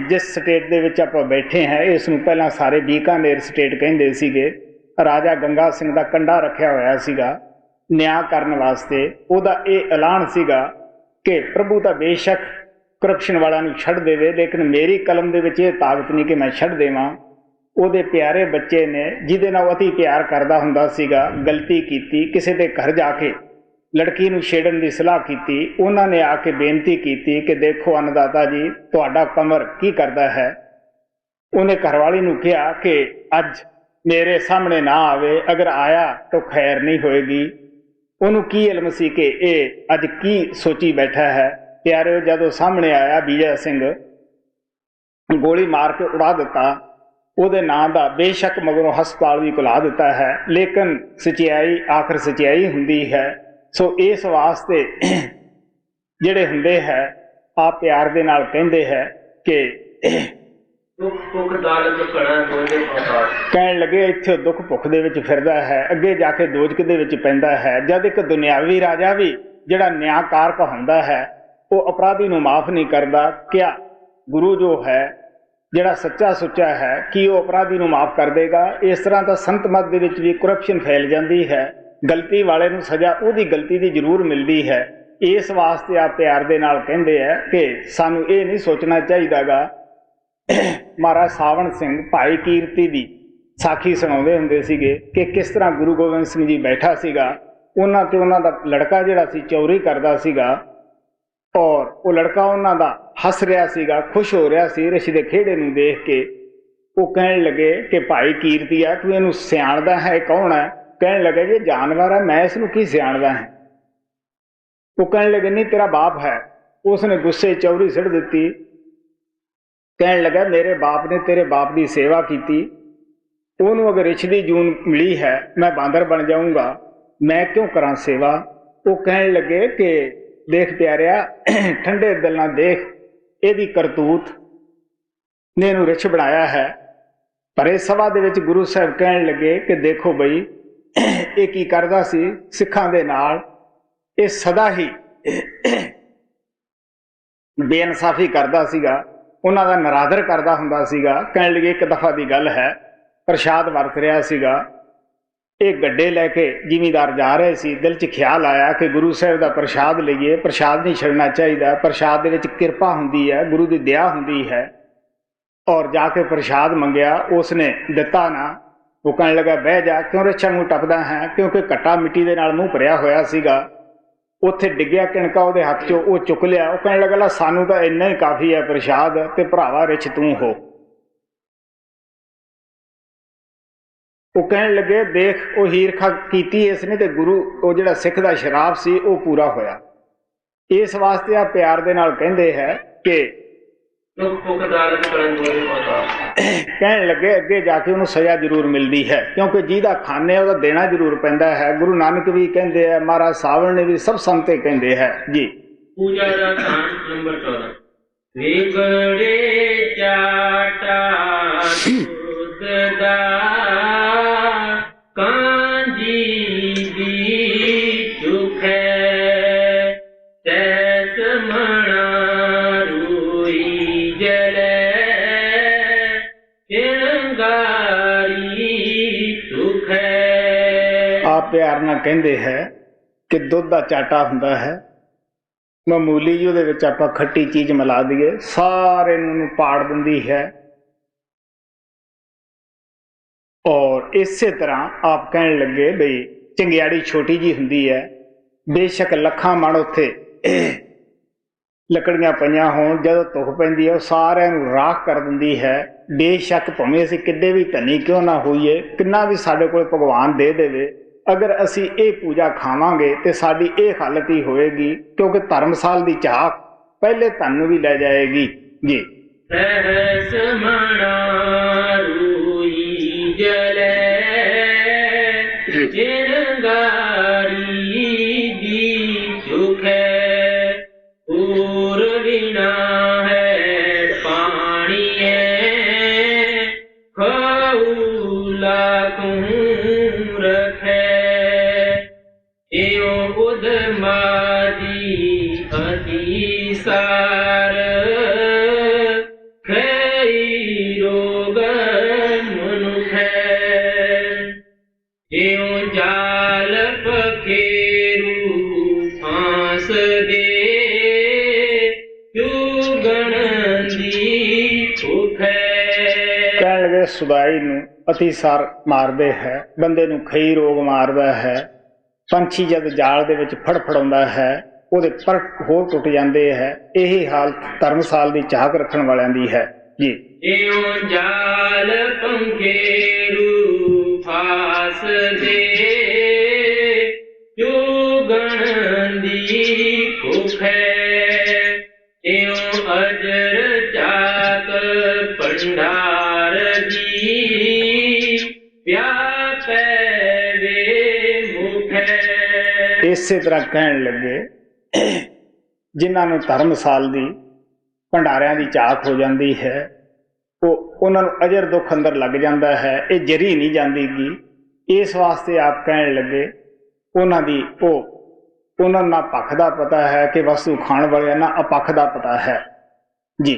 ਜਿਸ ਸਟੇਟ ਦੇ ਵਿੱਚ ਆਪਾਂ ਬੈਠੇ ਹਾਂ, ਇਸ ਨੂੰ ਪਹਿਲਾਂ ਸਾਰੇ ਬੀਕਾਨੇਰ ਸਟੇਟ ਕਹਿੰਦੇ ਸੀਗੇ। ਰਾਜਾ ਗੰਗਾ ਸਿੰਘ ਦਾ ਕੰਡਾ ਰੱਖਿਆ ਹੋਇਆ ਸੀਗਾ ਨਿਆਂ ਕਰਨ ਵਾਸਤੇ। ਉਹਦਾ ਇਹ ਐਲਾਨ ਸੀਗਾ ਕਿ ਪ੍ਰਭੂ ਤਾਂ ਬੇਸ਼ੱਕ ਕਰਪਸ਼ਨ ਵਾਲਿਆਂ ਨੂੰ ਛੱਡ ਦੇਵੇ, ਲੇਕਿਨ ਮੇਰੀ ਕਲਮ ਦੇ ਵਿੱਚ ਇਹ ਤਾਕਤ ਨਹੀਂ ਕਿ ਮੈਂ ਛੱਡ ਦੇਵਾਂ। ਉਹਦੇ ਪਿਆਰੇ ਬੱਚੇ ਨੇ ਜਿਹਦੇ ਨਾਲ ਅਤੀ ਪਿਆਰ ਕਰਦਾ ਹੁੰਦਾ ਸੀਗਾ, ਗਲਤੀ ਕੀਤੀ, ਕਿਸੇ ਦੇ ਘਰ ਜਾ ਕੇ ਲੜਕੀ ਨੂੰ ਛੇੜਨ ਦੀ ਸਲਾਹ ਕੀਤੀ। ਉਹਨਾਂ ਨੇ ਆ ਕੇ ਬੇਨਤੀ ਕੀਤੀ ਕਿ ਦੇਖੋ ਅੰਨਦਾਤਾ ਜੀ, ਤੁਹਾਡਾ ਕਮਰ ਕੀ ਕਰਦਾ ਹੈ। ਉਹਨੇ ਘਰਵਾਲੀ ਨੂੰ ਕਿਹਾ ਕਿ ਅੱਜ ਮੇਰੇ ਸਾਹਮਣੇ ਨਾ ਆਵੇ, ਅਗਰ ਆਇਆ ਤਾਂ ਖੈਰ ਨਹੀਂ ਹੋਏਗੀ। ਉਹਨੂੰ ਕੀ ਇਲਮ ਸੀ ਕਿ ਇਹ ਅੱਜ ਕੀ ਸੋਚੀ ਬੈਠਾ ਹੈ। ਪਿਆਰਿਓ, ਜਦੋਂ ਸਾਹਮਣੇ ਆਇਆ ਵਿਜੈ ਸਿੰਘ, ਗੋਲੀ ਮਾਰ ਕੇ ਉਡਾ ਦਿੱਤਾ ਉਹਦੇ ਨਾਂ ਦਾ। ਬੇਸ਼ੱਕ ਮਗਰੋਂ ਹਸਪਤਾਲ ਵੀ ਖੁਲਾ ਦਿੱਤਾ ਹੈ, ਲੇਕਿਨ ਸੱਚਾਈ ਆਖਰ ਸੱਚਾਈ ਹੁੰਦੀ ਹੈ। ਸੋ ਇਸ ਵਾਸਤੇ ਜਿਹੜੇ ਹੁੰਦੇ ਹੈ ਆਪ ਪਿਆਰ ਦੇ ਨਾਲ ਕਹਿੰਦੇ ਹੈ ਕਿ ਕਹਿਣ ਲੱਗੇ ਇੱਥੇ ਦੁੱਖ ਭੁੱਖ ਦੇ ਵਿੱਚ ਫਿਰਦਾ ਹੈ, ਅੱਗੇ ਜਾ ਕੇ ਦੋਜਕ ਦੇ ਵਿੱਚ ਪੈਂਦਾ ਹੈ। ਜਦ ਇੱਕ ਦੁਨਿਆਵੀ ਰਾਜਾ ਵੀ ਜਿਹੜਾ ਨਿਆਂਕਾਰਕ ਹੁੰਦਾ ਹੈ ਉਹ ਅਪਰਾਧੀ ਨੂੰ ਮਾਫ ਨਹੀਂ ਕਰਦਾ, ਕਿਆ ਗੁਰੂ ਜੋ ਹੈ ਜਿਹੜਾ ਸੱਚਾ ਸੁੱਚਾ ਹੈ ਕੀ ਉਹ ਅਪਰਾਧੀ ਨੂੰ ਮਾਫ ਕਰ ਦੇਗਾ? ਇਸ ਤਰ੍ਹਾਂ ਤਾਂ ਸੰਤ ਮਤ ਦੇ ਵਿੱਚ ਵੀ ਕਰਪਸ਼ਨ ਫੈਲ ਜਾਂਦੀ ਹੈ। ਗਲਤੀ ਵਾਲੇ ਨੂੰ ਸਜ਼ਾ ਉਹਦੀ ਗਲਤੀ ਦੀ ਜ਼ਰੂਰ ਮਿਲਦੀ ਹੈ। ਇਸ ਵਾਸਤੇ ਆ ਪਿਆਰ ਦੇ ਨਾਲ ਕਹਿੰਦੇ ਹੈ ਕਿ ਸਾਨੂੰ ਇਹ ਨਹੀਂ ਸੋਚਣਾ ਚਾਹੀਦਾਗਾ। ਮਹਾਰਾਜ ਸਾਵਣ ਸਿੰਘ ਭਾਈ ਕੀਰਤੀ ਦੀ ਸਾਖੀ ਸੁਣਾਉਂਦੇ ਹੁੰਦੇ ਸੀਗੇ ਕਿ ਕਿਸ ਤਰ੍ਹਾਂ ਗੁਰੂ ਗੋਬਿੰਦ ਸਿੰਘ ਜੀ ਬੈਠਾ ਸੀਗਾ, ਉਹਨਾਂ ਤੇ ਉਹਨਾਂ ਦਾ ਲੜਕਾ ਜਿਹੜਾ ਸੀ ਚੌਰੀ ਕਰਦਾ ਸੀਗਾ, ਔਰ ਉਹ ਲੜਕਾ ਉਹਨਾਂ ਦਾ ਹੱਸ ਰਿਹਾ ਸੀਗਾ, ਖੁਸ਼ ਹੋ ਰਿਹਾ ਸੀ ਰਿਸ਼ੀ ਦੇ ਖੇੜੇ ਨੂੰ ਦੇਖ ਕੇ। ਉਹ ਕਹਿਣ ਲੱਗੇ ਕਿ ਭਾਈ ਕੀਰਤੀ ਆ, ਤੂੰ ਇਹਨੂੰ ਸਿਆਣਦਾ ਹੈ, ਕੌਣ ਹੈ? ਕਹਿਣ ਲੱਗੇ ਜੇ ਜਾਨਵਰ ਹੈ, ਮੈਂ ਇਸ ਨੂੰ ਕੀ ਸਿਆਣਦਾ ਹੈ। ਉਹ ਕਹਿਣ ਲੱਗੇ ਨਹੀਂ, ਤੇਰਾ ਬਾਪ ਹੈ। ਉਸਨੇ ਗੁੱਸੇ ਚੌਰੀ ਸਿੱਟ ਦਿੱਤੀ। ਕਹਿਣ ਲੱਗਾ ਮੇਰੇ ਬਾਪ ਨੇ ਤੇਰੇ ਬਾਪ ਦੀ ਸੇਵਾ ਕੀਤੀ, ਉਹਨੂੰ ਅਗਰ ਰਿਛ ਦੀ ਜੂਨ ਮਿਲੀ ਹੈ ਮੈਂ ਬਾਂਦਰ ਬਣ ਜਾਊਂਗਾ, ਮੈਂ ਕਿਉਂ ਕਰਾਂ ਸੇਵਾ? ਉਹ ਕਹਿਣ ਲੱਗੇ ਕਿ ਦੇਖ ਪਿਆਰਿਆ, ਠੰਡੇ ਦਿਲ ਨਾਲ ਦੇਖ, ਇਹਦੀ ਕਰਤੂਤ ਨੇ ਇਹਨੂੰ ਰਿਛ ਬਣਾਇਆ ਹੈ। ਪਰ ਇਸ ਸਭਾ ਦੇ ਵਿੱਚ ਗੁਰੂ ਸਾਹਿਬ ਕਹਿਣ ਲੱਗੇ ਕਿ ਦੇਖੋ ਬਈ, ਇਹ ਕੀ ਕਰਦਾ ਸੀ ਸਿੱਖਾਂ ਦੇ ਨਾਲ? ਇਹ ਸਦਾ ਹੀ ਬੇਇਨਸਾਫੀ ਕਰਦਾ ਸੀਗਾ, ਉਹਨਾਂ ਦਾ ਨਰਾਦਰ ਕਰਦਾ ਹੁੰਦਾ ਸੀਗਾ। ਕਹਿਣ ਲੱਗੇ ਇੱਕ ਦਫਾ ਦੀ ਗੱਲ ਹੈ, ਪ੍ਰਸ਼ਾਦ ਵਰਤ ਰਿਹਾ ਸੀਗਾ। ਇਹ ਗੱਡੇ ਲੈ ਕੇ ਜ਼ਿਮੀਂਦਾਰ ਜਾ ਰਹੇ ਸੀ। ਦਿਲ 'ਚ ਖਿਆਲ ਆਇਆ ਕਿ ਗੁਰੂ ਸਾਹਿਬ ਦਾ ਪ੍ਰਸ਼ਾਦ ਲਈਏ, ਪ੍ਰਸ਼ਾਦ ਨਹੀਂ ਛੱਡਣਾ ਚਾਹੀਦਾ, ਪ੍ਰਸ਼ਾਦ ਦੇ ਵਿੱਚ ਕਿਰਪਾ ਹੁੰਦੀ ਹੈ, ਗੁਰੂ ਦੀ ਦਇਆ ਹੁੰਦੀ ਹੈ। ਔਰ ਜਾ ਕੇ ਪ੍ਰਸ਼ਾਦ ਮੰਗਿਆ, ਉਸਨੇ ਦਿੱਤਾ ਨਾ। ਉਹ ਕਹਿਣ ਲੱਗਾ ਬਹਿ ਜਾ, ਕਿਉਂ ਰਿਛਾਂ ਨੂੰ ਟੱਪਦਾ ਹੈ? ਕਿਉਂਕਿ ਘੱਟਾ ਮਿੱਟੀ ਦੇ ਨਾਲ ਮੂੰਹ ਭਰਿਆ ਹੋਇਆ ਸੀਗਾ। ਉੱਥੇ ਡਿੱਗਿਆ ਕਿਣਕਾ ਉਹਦੇ ਹੱਥ 'ਚੋਂ, ਉਹ ਚੁੱਕ ਲਿਆ। ਉਹ ਕਹਿਣ ਲੱਗਾ ਸਾਨੂੰ ਤਾਂ ਇੰਨਾ ਹੀ ਕਾਫੀ ਹੈ ਪ੍ਰਸ਼ਾਦ, ਤੇ ਭਰਾਵਾ ਰਿਛ ਤੂੰ ਹੋ। ਉਹ ਕਹਿਣ ਲੱਗੇ ਦੇਖ, ਉਹ ਈਰਖਾ ਕੀਤੀ ਇਸਨੇ ਤੇ ਗੁਰੂ, ਉਹ ਜਿਹੜਾ ਸਿੱਖ ਦਾ ਸ਼ਰਾਬ ਸੀ ਉਹ ਪੂਰਾ ਹੋਇਆ। ਇਸ ਵਾਸਤੇ ਆ ਪਿਆਰ ਦੇ ਨਾਲ ਕਹਿੰਦੇ ਹੈ ਕਿ ਕਹਿਣ ਲੱਗੇ ਅੱਗੇ ਜਾ ਕੇ ਉਹਨੂੰ ਸਜ਼ਾ ਜ਼ਰੂਰ ਮਿਲਦੀ ਹੈ, ਕਿਉਂਕਿ ਜਿਹਦਾ ਖਾਨੇ ਉਹਦਾ ਦੇਣਾ ਜ਼ਰੂਰ ਪੈਂਦਾ ਹੈ। ਗੁਰੂ ਨਾਨਕ ਵੀ ਕਹਿੰਦੇ ਹੈ, ਮਹਾਰਾਜ ਸਾਵਣ ਨੇ ਵੀ ਸਭ ਸੰਤੇ ਕਹਿੰਦੇ ਹੈ ਜੀ। ਪੂਜਾ ਦਾ ਸਥਾਨ ਨੰਬਰ 14। ਵਿਗੜੇ ਚਾਟਾ ਦੁੱਧ ਦਾ ਕਾਂਜੀ ਦੀ ਚੁਖੈ ਤੈਸ ਮਣਾ ਰੂਈ ਜਲੇ ਚਿੰਗਾਰੀ ਸੁਖੈ। ਆਪ ਪਿਆਰ ਨਾਲ ਕਹਿੰਦੇ ਹੈ ਕਿ ਦੁੱਧ ਦਾ ਚਾਟਾ ਹੁੰਦਾ ਹੈ, ਮਾਮੂਲੀ ਜਿਹੀ ਉਹਦੇ ਵਿੱਚ ਆਪਾਂ ਖੱਟੀ ਚੀਜ਼ ਮਿਲਾ ਦਈਏ, ਸਾਰੇ ਨੂੰ ਪਾੜ ਦਿੰਦੀ ਹੈ। ਔਰ ਇਸੇ ਤਰ੍ਹਾਂ ਆਪ ਕਹਿਣ ਲੱਗੇ ਬਈ ਚੰਗਿਆੜੀ ਛੋਟੀ ਜੀ ਹੁੰਦੀ ਹੈ, ਬੇਸ਼ੱਕ ਲੱਖਾਂ ਮਣ ਉੱਥੇ ਲੱਕੜੀਆਂ ਪਈਆਂ ਹੋਣ, ਜਦੋਂ ਧੁੱਪ ਪੈਂਦੀ ਹੈ ਉਹ ਸਾਰਿਆਂ ਨੂੰ ਰਾਖ ਕਰ ਦਿੰਦੀ ਹੈ। ਬੇਸ਼ੱਕ ਭਾਵੇਂ ਅਸੀਂ ਕਿੱਡੇ ਵੀ ਧਨੀ ਕਿਉਂ ਨਾ ਹੋਈਏ, ਕਿੰਨਾ ਵੀ ਸਾਡੇ ਕੋਲ ਭਗਵਾਨ ਦੇ ਦੇਵੇ, ਅਗਰ ਅਸੀਂ ਇਹ ਪੂਜਾ ਖਾਵਾਂਗੇ ਤੇ ਸਾਡੀ ਇਹ ਹਾਲਤ ਹੀ ਹੋਏਗੀ, ਕਿਉਂਕਿ ਧਰਮਸਾਲ ਦੀ ਝਾਕ ਪਹਿਲੇ ਧਨ ਨੂੰ ਵੀ ਲੈ ਜਾਏਗੀ ਜੀ। ਜਲੇ ਚਿੰਗਾਰੀ ਦੀ ਚੁਖੈ ਪੂਰ ਵਿਨਾ ਹੈ ਪਾਣੀਏ ਖਊਲਾ ਤੂੰ ਰਖੈ ਏਉ ਉਦਮਾਦੀ ਅਤੀ ਸਾਰ ਖਈ ਰੋਗ ਏਉ ਜਾਲ ਪਖੇਰੂ ਫਾਂਸ ਦੇ ਚੁਗਣ ਦੀ ਭੁਖੈ। ਕਹਿਣ ਲੱਗੇ ਸੁਦਾਈ ਨੂੰ ਅਤੀਸਾਰ ਮਾਰਦੇ ਹੈ, ਬੰਦੇ ਨੂੰ ਖਈ ਰੋਗ ਮਾਰਦਾ ਹੈ। ਪੰਛੀ ਜਦ ਜਾਲ ਦੇ ਵਿੱਚ ਫੜਫੜਾਉਂਦਾ ਹੈ ਉਹਦੇ ਪਰ ਹੋਰ ਟੁੱਟ ਜਾਂਦੇ ਹੈ। ਇਹੀ ਹਾਲਤ ਧਰਮਸਾਲ ਦੀ ਝਾਕ ਰੱਖਣ ਵਾਲਿਆਂ ਦੀ ਹੈ ਜੀ। ਏਉ ਜਾਲ ਪੰਖੇਰੂ ਫਾਸ ਦੇ ਚੁਗਣ ਦੀ ਭੁਖੈ ਏਉ ਅਜਰ ਚਾਕ ਭੰਡਾਰ ਦੀ ਵਿਆਪੈ ਵੇ ਮੁਖੈ। ਇਸੇ ਤਰ੍ਹਾਂ ਕਹਿਣ ਲੱਗੇ ਜਿਨ੍ਹਾਂ ਨੂੰ ਧਰਮਸਾਲ ਦੀ ਭੰਡਾਰਿਆਂ ਦੀ ਝਾਕ ਹੋ ਜਾਂਦੀ ਹੈ, ਉਹਨਾਂ ਨੂੰ ਅਜਰ ਦੁੱਖ ਅੰਦਰ ਲੱਗ ਜਾਂਦਾ ਹੈ, ਇਹ ਜਰੀ ਨਹੀਂ ਜਾਂਦੀਗੀ। ਇਸ ਵਾਸਤੇ ਆਪ ਕਹਿਣ ਲੱਗੇ ਉਹਨਾਂ ਨੂੰ ਨਾ ਪੱਖ ਦਾ ਪਤਾ ਹੈ ਕਿ ਵਸਤੂ ਖਾਣ ਵਾਲਿਆਂ ਨਾ ਅਪੱਖ ਦਾ ਪਤਾ ਹੈ ਜੀ।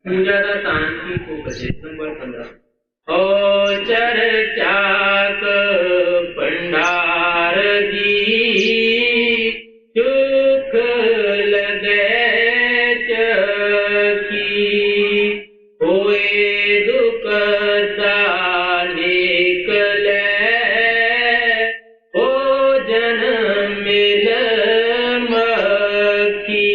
ਪੂਜਾ ਦਾ ਸਥਾਨ ਕੀ ਕੋ ਨੰਬਰ 15। ਓ ਚਰ ਚਾਕ ਭੰਡਾਰ ਦੀ ਚੁਖ ਲਗੇ ਚਕੀ ਹੋਏ ਦੁਖ ਦਾ ਨਿਕਲੇ ਹੋ ਜਨਮ ਮਿਲ ਮਖੀ।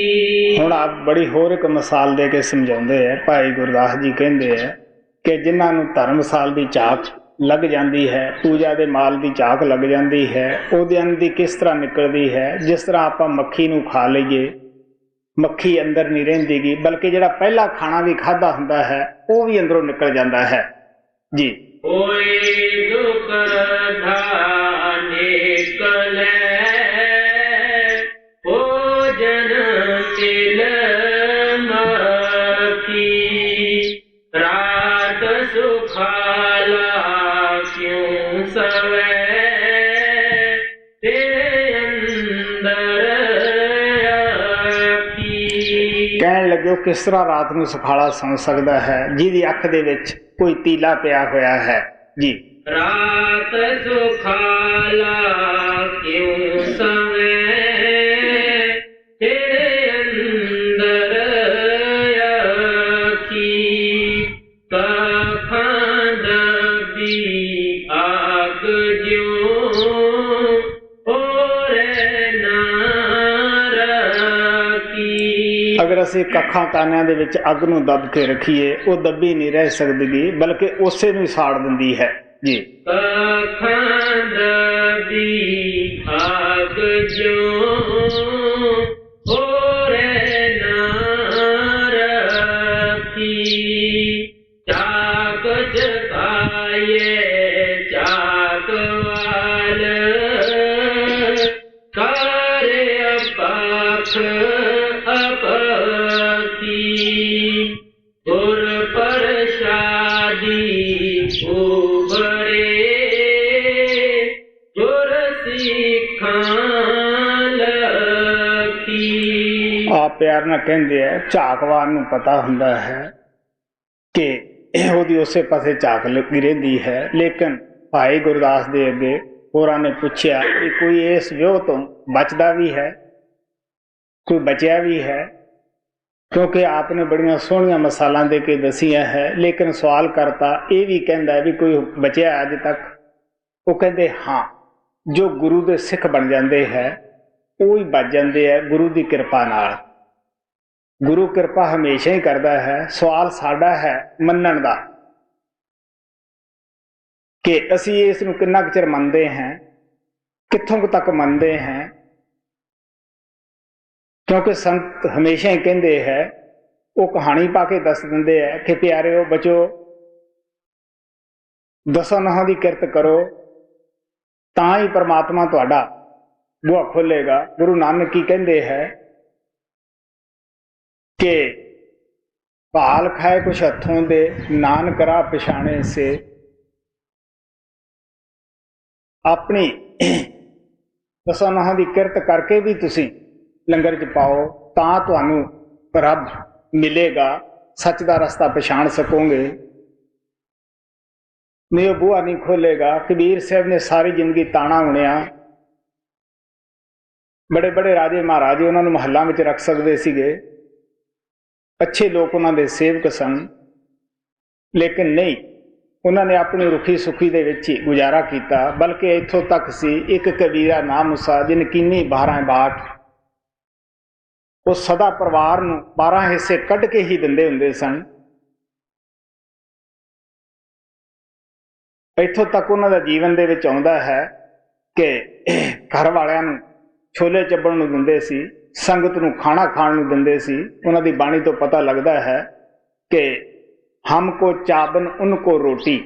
ਹੁਣ ਆਪ ਬੜੀ ਹੋਰ ਇੱਕ ਮਿਸਾਲ ਦੇ ਕੇ ਸਮਝਾਉਂਦੇ ਹੈ। ਭਾਈ ਗੁਰਦਾਸ ਜੀ ਕਹਿੰਦੇ ਹੈ ਕਿ ਜਿਨ੍ਹਾਂ ਨੂੰ ਧਰਮਸਾਲ ਦੀ ਝਾਕ ਲੱਗ ਜਾਂਦੀ ਹੈ, ਪੂਜਾ ਦੇ ਮਾਲ ਦੀ ਝਾਕ ਲੱਗ ਜਾਂਦੀ ਹੈ, ਉਹਦੇ ਅੰਦਰ ਦੀ ਕਿਸ ਤਰ੍ਹਾਂ ਨਿਕਲਦੀ ਹੈ। ਜਿਸ ਤਰ੍ਹਾਂ ਆਪਾਂ ਮੱਖੀ ਨੂੰ ਖਾ ਲਈਏ, ਮੱਖੀ ਅੰਦਰ ਨਹੀਂ ਰਹਿੰਦੀਗੀ, ਬਲਕਿ ਜਿਹੜਾ ਪਹਿਲਾ ਖਾਣਾ ਵੀ ਖਾਧਾ ਹੁੰਦਾ ਹੈ ਉਹ ਵੀ ਅੰਦਰੋਂ ਨਿਕਲ ਜਾਂਦਾ ਹੈ ਜੀ। ਹੋਏ ਦੁਖ ਦਾ ਨਿਕਲੇ ਭੋਜਨ ਮਿਲ ਮਖੀ ਰਾਤ ਸੁਖਾਲਾ ਕਿਉਂ ਸਵੈ ਤੇਰੇ ਅੰਦਰ ਆਖੀ। ਕਹਿਣ ਲੱਗੇ ਕਿਸ ਤਰ੍ਹਾਂ ਰਾਤ ਨੂੰ ਸੁਖਾਲਾ ਸੌਂ ਸਕਦਾ ਹੈ ਜਿਹਦੀ ਅੱਖ ਦੇ ਵਿੱਚ ਕੋਈ ਤੀਲਾ ਪਿਆ ਹੋਇਆ ਹੈ। जी। रात सुखाला क्यों समय तेरे अंदर आखी कफन दबी आग ज्यों और ना रखी। अगर असीं कखां कानिਆਂ ਦੇ ਵਿੱਚ ਅੱਗ ਨੂੰ ਦੱਬ ਕੇ ਰੱਖੀਏ ਉਹ ਦੱਬੀ ਨਹੀਂ ਰਹਿ ਸਕਦੀ ਬਲਕਿ ਉਸੇ ਨੂੰ ਹੀ ਸਾੜ ਦਿੰਦੀ ਹੈ जी। कखन दबी आग ज्यों और ना रखी चाक जगाए चाक वाल करे अपख अपखी गुर प्रसादी उबरे गुर सिखां लखी। आप प्यार ਨਾਲ ਕਹਿੰਦੇ ਆ ਝਾਕਵਾਨ ਨੂੰ ਪਤਾ ਹੁੰਦਾ ਹੈ ਕਿ ਉਹਦੀ ਉਸੇ ਪਾਸੇ ਝਾਕ ਲੱਗੀ ਰਹਿੰਦੀ ਹੈ। ਲੇਕਿਨ ਭਾਈ ਗੁਰਦਾਸ ਦੇ ਅੱਗੇ ਹੋਰਾਂ ਨੇ ਪੁੱਛਿਆ ਕਿ ਕੋਈ ਇਸ ਵਿਉਹ ਤੋਂ ਬਚਦਾ ਵੀ ਹੈ, ਕੋਈ ਬਚਿਆ ਵੀ ਹੈ, क्योंकि आपने बड़िया सोहनिया मिसालां दे के दसिया है। लेकिन सवाल करता ये भी कहता है भी कोई बचिया अज तक? वो कहते हाँ, जो गुरु के सिख बन जाते हैं वो ही बच जाते हैं गुरु की कृपा नाल। गुरु कृपा हमेशा ही करता है। सवाल साडा है मनण दा कि असी इस नूं किन्ना कुर चिर मनते हैं, कित्थों तक मनते हैं। क्योंकि संत हमेशा ही कहते हैं, वो कहानी पा के दस देंगे है कि प्यारिओ बचो, दसों नहां की किरत करो तां ही परमात्मा तुहाडा बुआ खोलेगा। गुरु नानक की कहते हैं कि भाल खाए कुछ हथों दे नानक राह पछाणे से। अपनी दसों नहां की किरत करके भी तुसीं लंगर च पाओ तां तुहानू रब मिलेगा, सच का रस्ता पछाण सकोगे। नहीं वो बूहा नहीं खोलेगा। कबीर साहब ने सारी जिंदगी ताना बुनिया। बड़े बड़े राजे महाराजे उन्होंने महलों में रख सकते सीगे, अच्छे लोग उन्होंने सेवक सन, लेकिन नहीं, उन्होंने अपनी रुखी सुखी दे विच ही गुजारा किया। बल्कि इत्थों तक सी एक कबीरा नाम मूसा जिन किन्नी 12 बाट वो सदा परिवार नूं 12 हिस्से कढ़ के ही दिंदे हुंदे सन। इत्थों तक उन्हां दा जीवन दे विच आउंदा है कि घर वालियां नूं छोले चब्बण नूं दिंदे सी, संगत नूं खाना खाण नूं दिंदे सी। उन्हां दी बाणी तो पता लगदा है कि हमको चाबन उनको रोटी।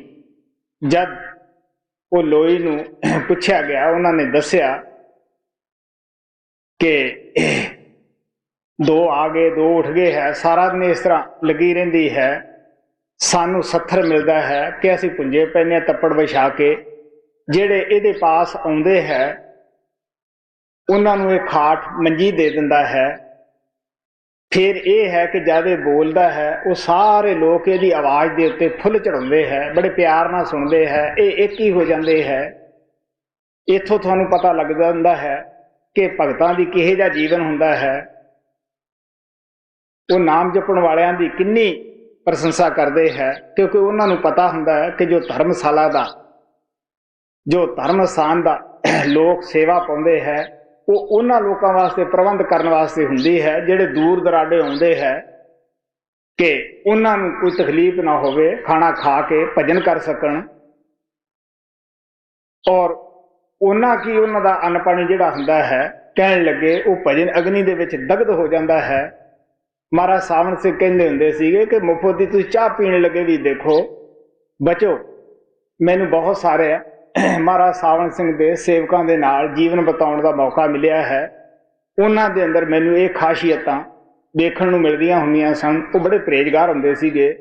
जद वो लोई नूं पुछया गया, उन्होंने दस्या कि दो आ गए दो उठ गए है, सारा दिन इस तरह लगी रही है। सानू सत्थर मिलता है कि असी पुंजे पैने तप्पड़ विछा के जेड़े इहदे पास आउंदे है उन्होंने एक खाट मंजी दे दिंदा है। फिर यह है कि ज्यादा बोलता है वो सारे लोग इहदी आवाज़ के उत्ते फुल चढ़ाते हैं, बड़े प्यार नाल सुनते हैं, ये एक ही हो जाते हैं। इत्थों तुहानू पता लग जाता है कि भगतां दी किहो जिहा जीवन हुंदा है। वो नाम जपण वालियां दी किन्नी प्रशंसा करते हैं, क्योंकि उन्होंने पता हुंदा है कि जो धर्मशाला दा जो धर्म स्थान दा लोग सेवा पाउंदे है वो उन्हां लोकां वास्ते प्रबंध करने वास्ते हुंदी है जिहड़े दूर दराडे आउंदे है कि उन्हां नूं कोई तकलीफ ना होवे, खाना खा के भजन कर सकण। और उन्हां की उन्हां दा अन्न पानी जिहड़ा हुंदा है कहण लगे वो भजन अग्नि दे विच दग्ध हो जाता है। महाराज सावण सिंह कहते हुंदे सीगे कि मुफ्त दी तुसीं चाह पीण लगे भी देखो बचो। मैनूं बहुत सारे महाराज सावण सिंह दे सेवकां दे नाल जीवन बिताउण दा मौका मिलिया है। उन्हां दे अंदर मैनूं ये खासियतां देखण नूं मिलदियां हुंदियां सन। वो बड़े परहेजगार हुंदे सीगे,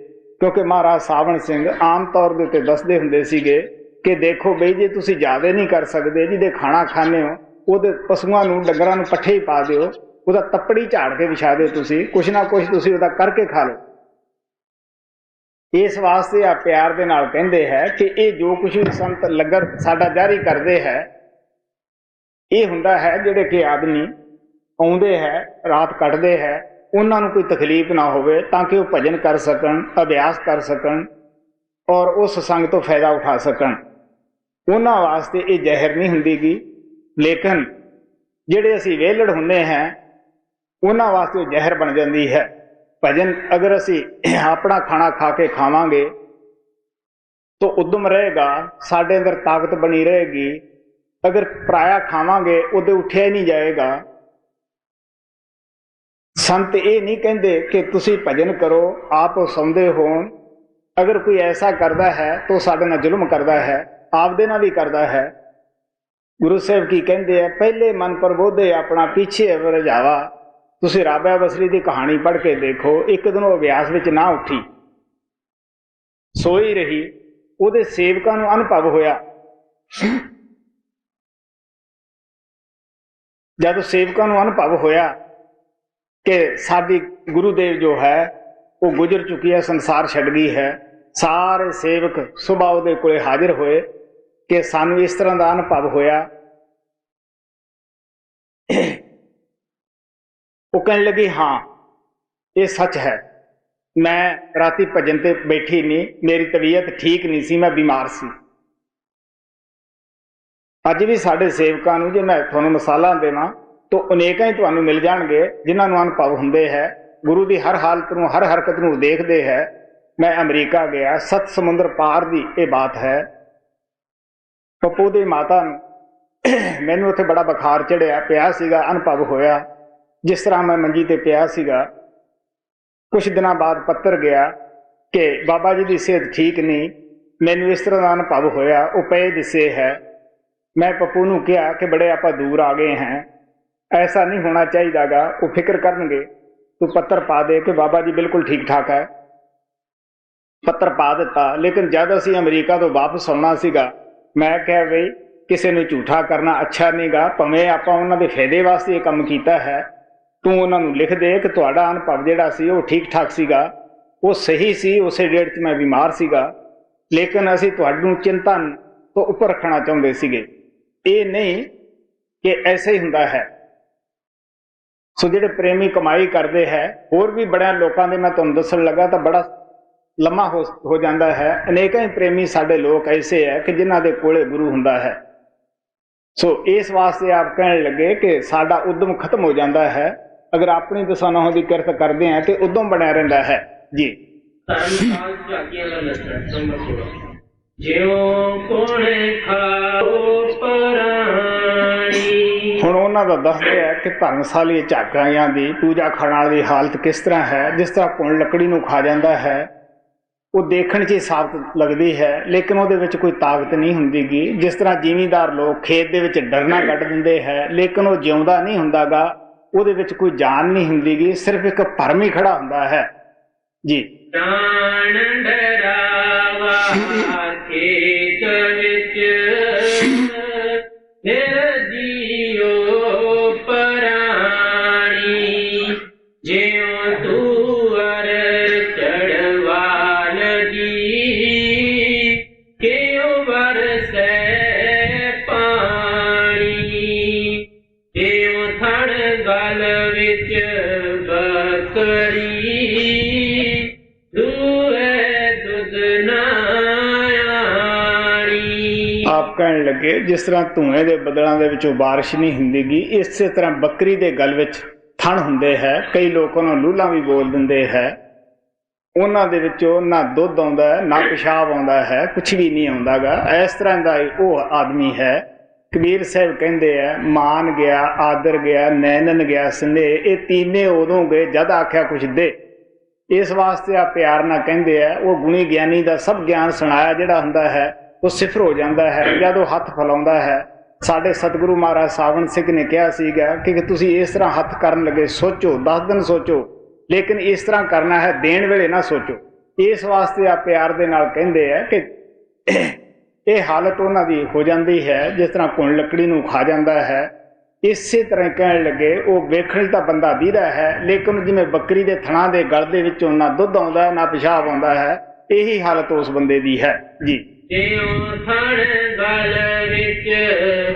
क्योंकि महाराज सावण सिंह आम तौर दे उत्ते दसदे हुंदे सीगे कि देखो बई जे तुसीं ज़्यादा नहीं कर सकदे, जिहदे खाना खाने हो ਉਹਦੇ ਪਸ਼ੂਆਂ ਨੂੰ ਡੰਗਰਾਂ ਨੂੰ ਪੱਠੇ ਹੀ ਪਾ ਦਿਓ, ਉਹਦਾ ਤੱਪੜੀ ਝਾੜ ਕੇ ਵਿਛਾ ਦਿਓ, ਤੁਸੀਂ ਕੁਛ ਨਾ ਕੁਛ ਤੁਸੀਂ ਉਹਦਾ ਕਰਕੇ ਖਾ ਲਓ। इस वास्ते आ प्यार दे नाल कहंदे है कि ये जो कुछ भी संत लंगर साडा जारी करते है, ये हुंदा है जिहड़े कि आदमी आउंदे है, रात कटदे है, उन्हां नूं कोई तकलीफ ना होवे, ताकि वो भजन कर सकन, अभ्यास कर सकन और उस संग तो फायदा उठा सकन। उन्हां वास्ते ये जहर नहीं हुंदी गी। लेकिन जिहड़े असीं वेलड़ हुंदे हैं उन्हां वास्ते वो जहर बन जाती है। भजन अगर असी अपना खाना खा के खावांगे तो उद्यम रहेगा, साढ़े अंदर ताकत बनी रहेगी। अगर पराया खावांगे उदे उठिया ही नहीं जाएगा। संत ये नहीं कहते कि तुसी भजन करो आप सौंदे हो। अगर कोई ऐसा करता है तो साढ़े नाल जुल्म करता है, आपदे नाल भी करता है। गुरु साहब की कहते हैं, पहले मन प्रबोधे अपना पीछे रजावा। तुसी राबा बसरी की कहानी पढ़ के देखो, एक दिन वो अभ्यास विच ना उठी, सोई रही, उहदे सेवकां नूं अनुभव होया। जब सेवकां नूं अनुभव होया कि साडी गुरुदेव जो है वो गुजर चुकी है, संसार छड़ गई है, सारे सेवक सुबह उहदे कोले हाजिर होए कि सानूं इस तरह का अनुभव होया। वो कहने लगी, हाँ ये सच है, मैं राती भजन ते बैठी नहीं, मेरी तबीयत ठीक नहीं सी, मैं बीमार सी। अज भी साढ़े सेवकां नूं जे मैं तुहानूं मिसालां देवां तो अनेकां ही तुहानूं मिल जाणगे जिन्हां नूं अनुभव हुंदे है, गुरु की हर हालत नूं हर हरकत नूं देखदे है। मैं अमरीका गया, 7 समुंदर पार दी ये बात है। पप्पू दी माता नूं मैनूं उत्थे बड़ा बुखार चढ़िया पिया सीगा, अनुभव होया जिस तरह मैं मंजी ते पिया सीगा। कुछ दिनों बाद पत्तर गया कि बाबा जी की सेहत ठीक नहीं, मैनूं इस तरह का अनुभव होया, वो पे दिसे है। मैं पप्पू नूं कहा कि बड़े आपां दूर आ गए हैं, ऐसा नहीं होना चाहिए गा, वो फिक्र करनगे, तू पत्तर पा दे कि बाबा जी बिल्कुल ठीक ठाक है। पत्तर पा दिता। लेकिन जब असीं अमरीका तो वापस आउणा सीगा, मैं कहा बई किसी ने झूठा करना अच्छा नहीं गा, भावें आपां उन्हां दे फायदे वास्ते ये काम कीता है, तू उन्होंने लिख दे कि तुहाडा अनुभव जिहड़ा सी वो ठीक ठाक सीगा, वो सही सी, उसे डेट च मैं बीमार सीगा, लेकिन असीं तुहानूं चिंता तो उपर रखना चाहुंदे सीगे, ये नहीं कि ऐसा ही हुंदा है। सो जिहड़े प्रेमी कमाई करते हैं, होर भी बड़े लोगों के मैं तुहानूं दस्सण लगा तो बड़ा लम्मा हो जाता है। अनेक ही प्रेमी साडे लोग ऐसे है कि जिन्हां दे कोले गुरु हुंदा है। सो इस वास्ते आप कहने लगे कि साडा उद्यम खत्म हो जाता है। अगर अपनी दसानाहों की किरत करते हैं तो उद्यम बनया रहता है जी। हुण उन्हां दा दसदे है कि धर्मशाली झाकियां दी पूजा खाण वाली हालत किस तरह है। जिस तरह कुण लकड़ी नूं खा जाता है, वो देखण 'च ही साबत लगती है, लेकिन उहदे विच कोई ताकत नहीं हुंदी गी। जिस तरह जिमीदार लोग खेत दे विच डरना कढ दिंदे है, लेकिन वो जिउंदा नहीं हुंदा गा, ਉਹਦੇ ਵਿੱਚ ਕੋਈ ਜਾਨ ਨਹੀਂ ਹੁੰਦੀ ਗੀ, ਸਿਰਫ ਇੱਕ ਭਰਮ ਹੀ ਖੜਾ ਹੁੰਦਾ ਹੈ ਜੀ। ਜਾਨ ਡਰਾਵਾ ਖੇਤ ਵਿੱਚ ਫਿਰ ਜੀਓ ਪਰਾਣੀ, ਜਿਉ ਤੂਅਰ ਚੜਵਾਲ ਦੀ ਕਿਉ ਵਰਸੈ ਪਾਣੀ, ਜਿਉ ਥਣ गल विच बकरी दूए दुध नायाणी। आप कहने लगे जिस तरह धुएं दे बदलों दे विचों बारिश नहीं हुंदी, इस तरह बकरी दे गल विच थण हुंदे है। कई लोग उन्हां लूलां भी बोल दिंदे है, उन्हां दे विचों ना दुध आउंदा है ना पेशाब आउंदा है, कुछ भी नहीं आउंदा गा। इस तरह का वो आदमी है। कबीर साहब कहते हैं, मान गया आदर गया नैनन गया संदेह, ये तीने उदों गए जद आख्या कुछ दे। इस वास्ते आप प्यार ना कहते हैं, वो गुणी ज्ञानी का सब ज्ञान सुनाया जिहड़ा हुंदा है वो सिफर हो जाता है जब वो हथ फैलाउंदा है। साडे सतगुरु महाराज सावन सिंह ने कहा सीगा कि तुसीं इस तरह हथ करन लगे सोचो, 10 दिन सोचो, लेकिन इस तरह करना है देण वेले ना सोचो। इस वास्ते आप प्यार दे नाल कहंदे है कि ये हालत उन्हां दी हो जाती है जिस तरह कुण लकड़ी नूं खा जाता है। इसे तरह कहने लगे वो वेखण दा बंदा दीदा है, लेकिन जिवें बकरी दे थणां दे गल दे विचों ना दुध आउंदा ना पेशाब आउंदा है, यही हालत उस बंदे दी है जी। ਜਿਉ ਥਣ ਗਲ ਵਿੱਚ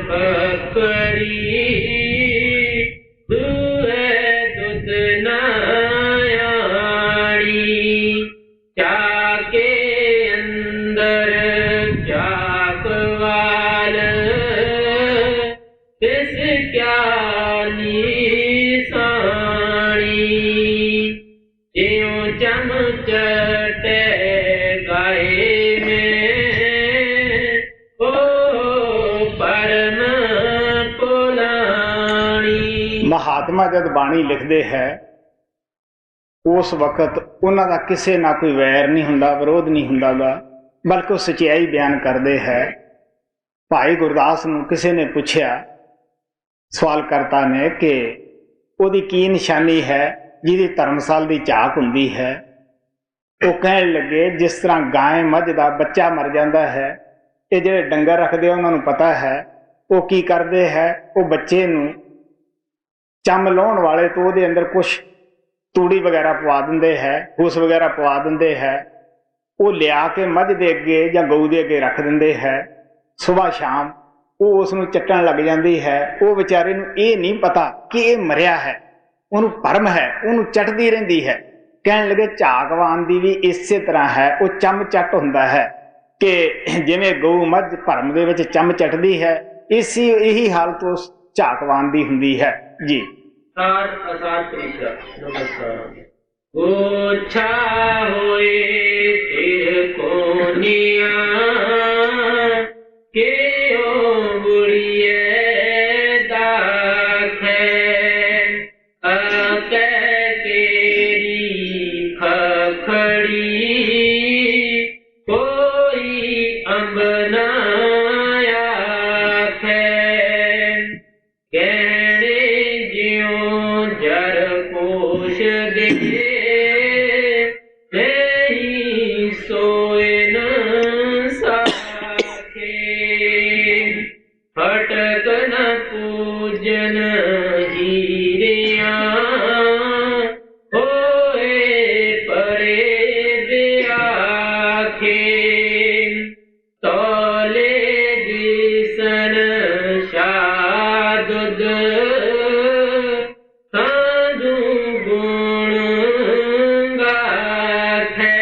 ਬੱਕਰੀ ਦੂਏ ਦੁੱਧ ਨਾ ਆਣੀ ਚਾਕੇ ਅੰਦਰ ਚਾਕਵਾਲ ਤਿਸ ਕਿਆ ਨਿਸ਼ਾਨੀ ਜਿਉ ਚਮਚਟੇ ਗਾਏ महात्मा जब बाणी लिखते है उस वक्त उन्हों का किसी ना कोई वैर नहीं हुंदा, विरोध नहीं हुंदा गा, बल्कि वो सच्चाई बयान करते है। भाई गुरदास नूं किसी ने पूछया, सवालकर्ता ने, कि उहदी की निशानी है जिहदी धर्मसाल की झाक हुंदी है। वो कहण लगे जिस तरह गाय मझ का बच्चा मर जाता है, ये जिहड़े डंगर रखते उन्होंने पता है, वो की करते हैं, वो बच्चे नूं चम लाउण वाले तो वो अंदर कुछ तूड़ी वगैरह पवा देंदे है, फूस वगैरह पवा देंदे है, वो लिया के मझ दे अगे या गऊ दे अगे रख देंदे है। सुबह शाम वो उसनूं चट्टण लग जाती है। वो बेचारे नूं ये नहीं पता कि ये मरिया है, उन्होंने भरम है, उन्होंने चटदी रहिंदी है। कहण लगे झाकवान दी भी इसे तरह है, वो चम चट हुंदा है कि जिवें गऊ मझ भरम दे विच चम चटदी है, इसी यही हालत उस झाकवान दी हुंदी है जी। सार असार तीसरा नमस्कार। ओछा होए तिर कोनिया के ओ बुढ़िए दाखे अके केरी खखड़ी कोई अंब ना आखे फटकन पूजन हीरिया होए परे ब्याखे तोले दिसन शादुद साधु गुण गाथे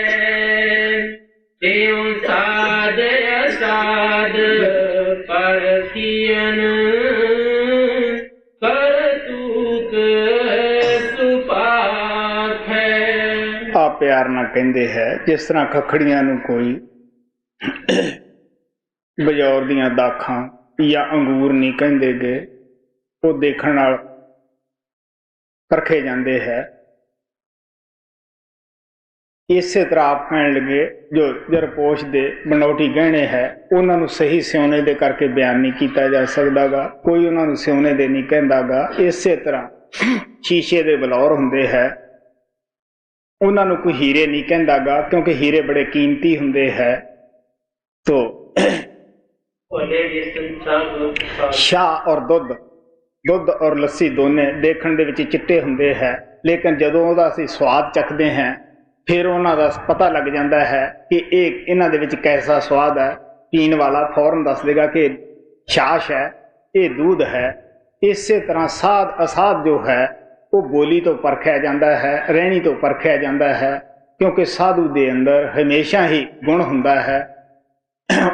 त्यों साध असाध परखियन करतूत सुपाखे। आ प्यार ना कहंदे है, जिस तरह खखड़ियां नूं कोई बजौर दियां दाखां या अंगूर नहीं कहंदे गे, वो देखण नाल परखे जांदे है। इसे तरह आप कहण लगे जो जरपोश दे बनौटी गहने है, उन्होंने सही सिउने दे करके बयान नहीं किया जा सकता गा, कोई उन्होंने सिउने दे नहीं कहता गा। इसे तरह शीशे दे बलौर हुंदे है, उन्होंने कोई हीरे नहीं कहता गा, क्योंकि हीरे बड़े कीमती हुंदे है। तो शाह और दुध और लस्सी दोने देखण दे विच चिट्टे हुंदे है, लेकिन जदों उहदा असीं स्वाद चखदे हैं फिर उन्हों का पता लग जाता है कि एक इन्हां दे विच कैसा स्वाद है। पीण वाला फौरन दस देगा कि छाछ है, ये दूध है। इसे तरह साध असाध जो है वो बोली तो परखिया जाता है, रहनी तो परखिया जाता है, क्योंकि साधु दे अंदर हमेशा ही गुण हुंदा है।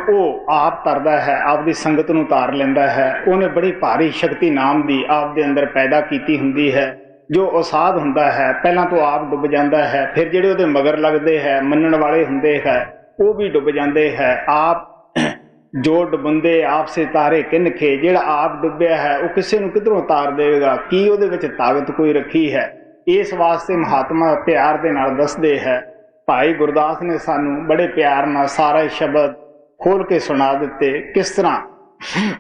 वो आप तरदा है, आपकी संगत नूं तार लैंदा है। उन्हें बड़ी भारी शक्ति नाम की आप दे अंदर पैदा की हुंदी है। जो असाध हुंदा है पहला तो आप डुब जाता है, फिर जिहड़े उहदे मगर लगते हैं मनण वाले हुंदे है वो भी डुब जाते हैं। आप जो डुबंदे आप से तारे किनखे, जिहड़ा आप डुबिया है वो किसी नूं किधरों तार देगा, की उहदे विच ताकत कोई रखी है। इस वास्ते महात्मा प्यार दे नाल दसदे है। भाई गुरदास ने सानू बड़े प्यार नाल सारा शब्द खोल के सुना दिते, किस तरह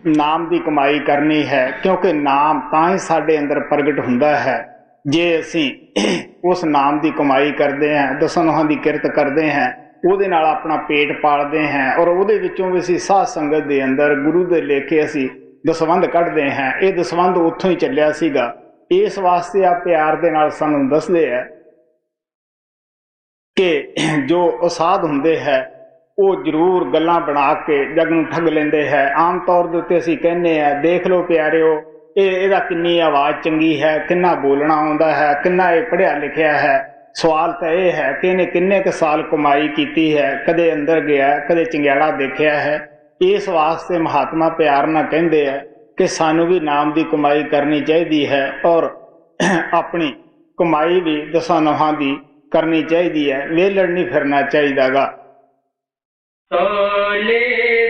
नाम की कमाई करनी है, क्योंकि नाम तां ही साडे अंदर प्रगट हुंदा है। जे असी उस नाम की कमाई करते हैं, दसनोहां की किरत करते हैं, ਉਹਦੇ ਨਾਲ ਆਪਣਾ पेट पालते हैं और ਉਹਦੇ ਵਿੱਚੋਂ भी ਅਸੀਂ ਸਾਧ ਸੰਗਤ ਦੇ ਅੰਦਰ गुरु ਦੇ लेके ਅਸੀਂ ਦਸਵੰਧ ਕੱਢਦੇ हैं। ਇਹ ਦਸਵੰਧ ਉੱਥੋਂ ਹੀ ਚੱਲਿਆ ਸੀਗਾ। ਇਸ ਵਾਸਤੇ ਆ ਪਿਆਰ ਦੇ ਨਾਲ ਸਾਨੂੰ ਦੱਸਦੇ ਆ कि जो ਉਸਾਦ ਹੁੰਦੇ ਹੈ ਉਹ ਜ਼ਰੂਰ ਗੱਲਾਂ ਬਣਾ ਕੇ ਜਗ ਨੂੰ ਠੱਗ ਲੈਂਦੇ ਹੈ। ਆਮ ਤੌਰ ਦੇ ਉੱਤੇ ਅਸੀਂ ਕਹਿੰਦੇ ਆ, ਦੇਖ ਲਓ ਪਿਆਰਿਓ, ਇਹਦਾ ਕਿੰਨੀ ਆਵਾਜ਼ ਚੰਗੀ ਹੈ, ਕਿੰਨਾ ਬੋਲਣਾ ਆਉਂਦਾ ਹੈ, ਕਿੰਨਾ ਇਹ ਪੜ੍ਹਿਆ ਲਿਖਿਆ ਹੈ। ਸਵਾਲ ਤਾਂ ਇਹ ਹੈ ਕਿ ਇਹਨੇ ਕਿੰਨੇ ਕੁ ਸਾਲ ਕਮਾਈ ਕੀਤੀ ਹੈ, ਕਦੇ ਅੰਦਰ ਗਿਆ, ਕਦੇ ਚੰਗਿਆੜਾ ਦੇਖਿਆ ਹੈ। ਇਸ ਵਾਸਤੇ ਮਹਾਤਮਾ ਪਿਆਰ ਨਾਲ ਕਹਿੰਦੇ ਆ ਕਿ ਸਾਨੂੰ ਵੀ ਨਾਮ ਦੀ ਕਮਾਈ ਕਰਨੀ ਚਾਹੀਦੀ ਹੈ ਔਰ ਆਪਣੀ ਕਮਾਈ ਵੀ ਦਸਾਂ ਨੌਹਾਂ ਦੀ ਕਰਨੀ ਚਾਹੀਦੀ ਹੈ। ਵਿਹਲੜ ਨਹੀਂ ਫਿਰਨਾ ਚਾਹੀਦਾ ਗਾ। ਤੋਲੇ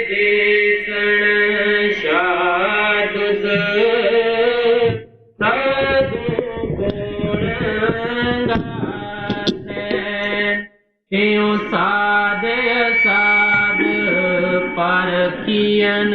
ਦੇਸਣ ਸ਼ਾਦੁਸ ਸਾਧੂ ਗੁਣ ਗਾਥੈ ਇਉ ਸਾਧ ਸਾਧ ਪਰਖੀਅਨ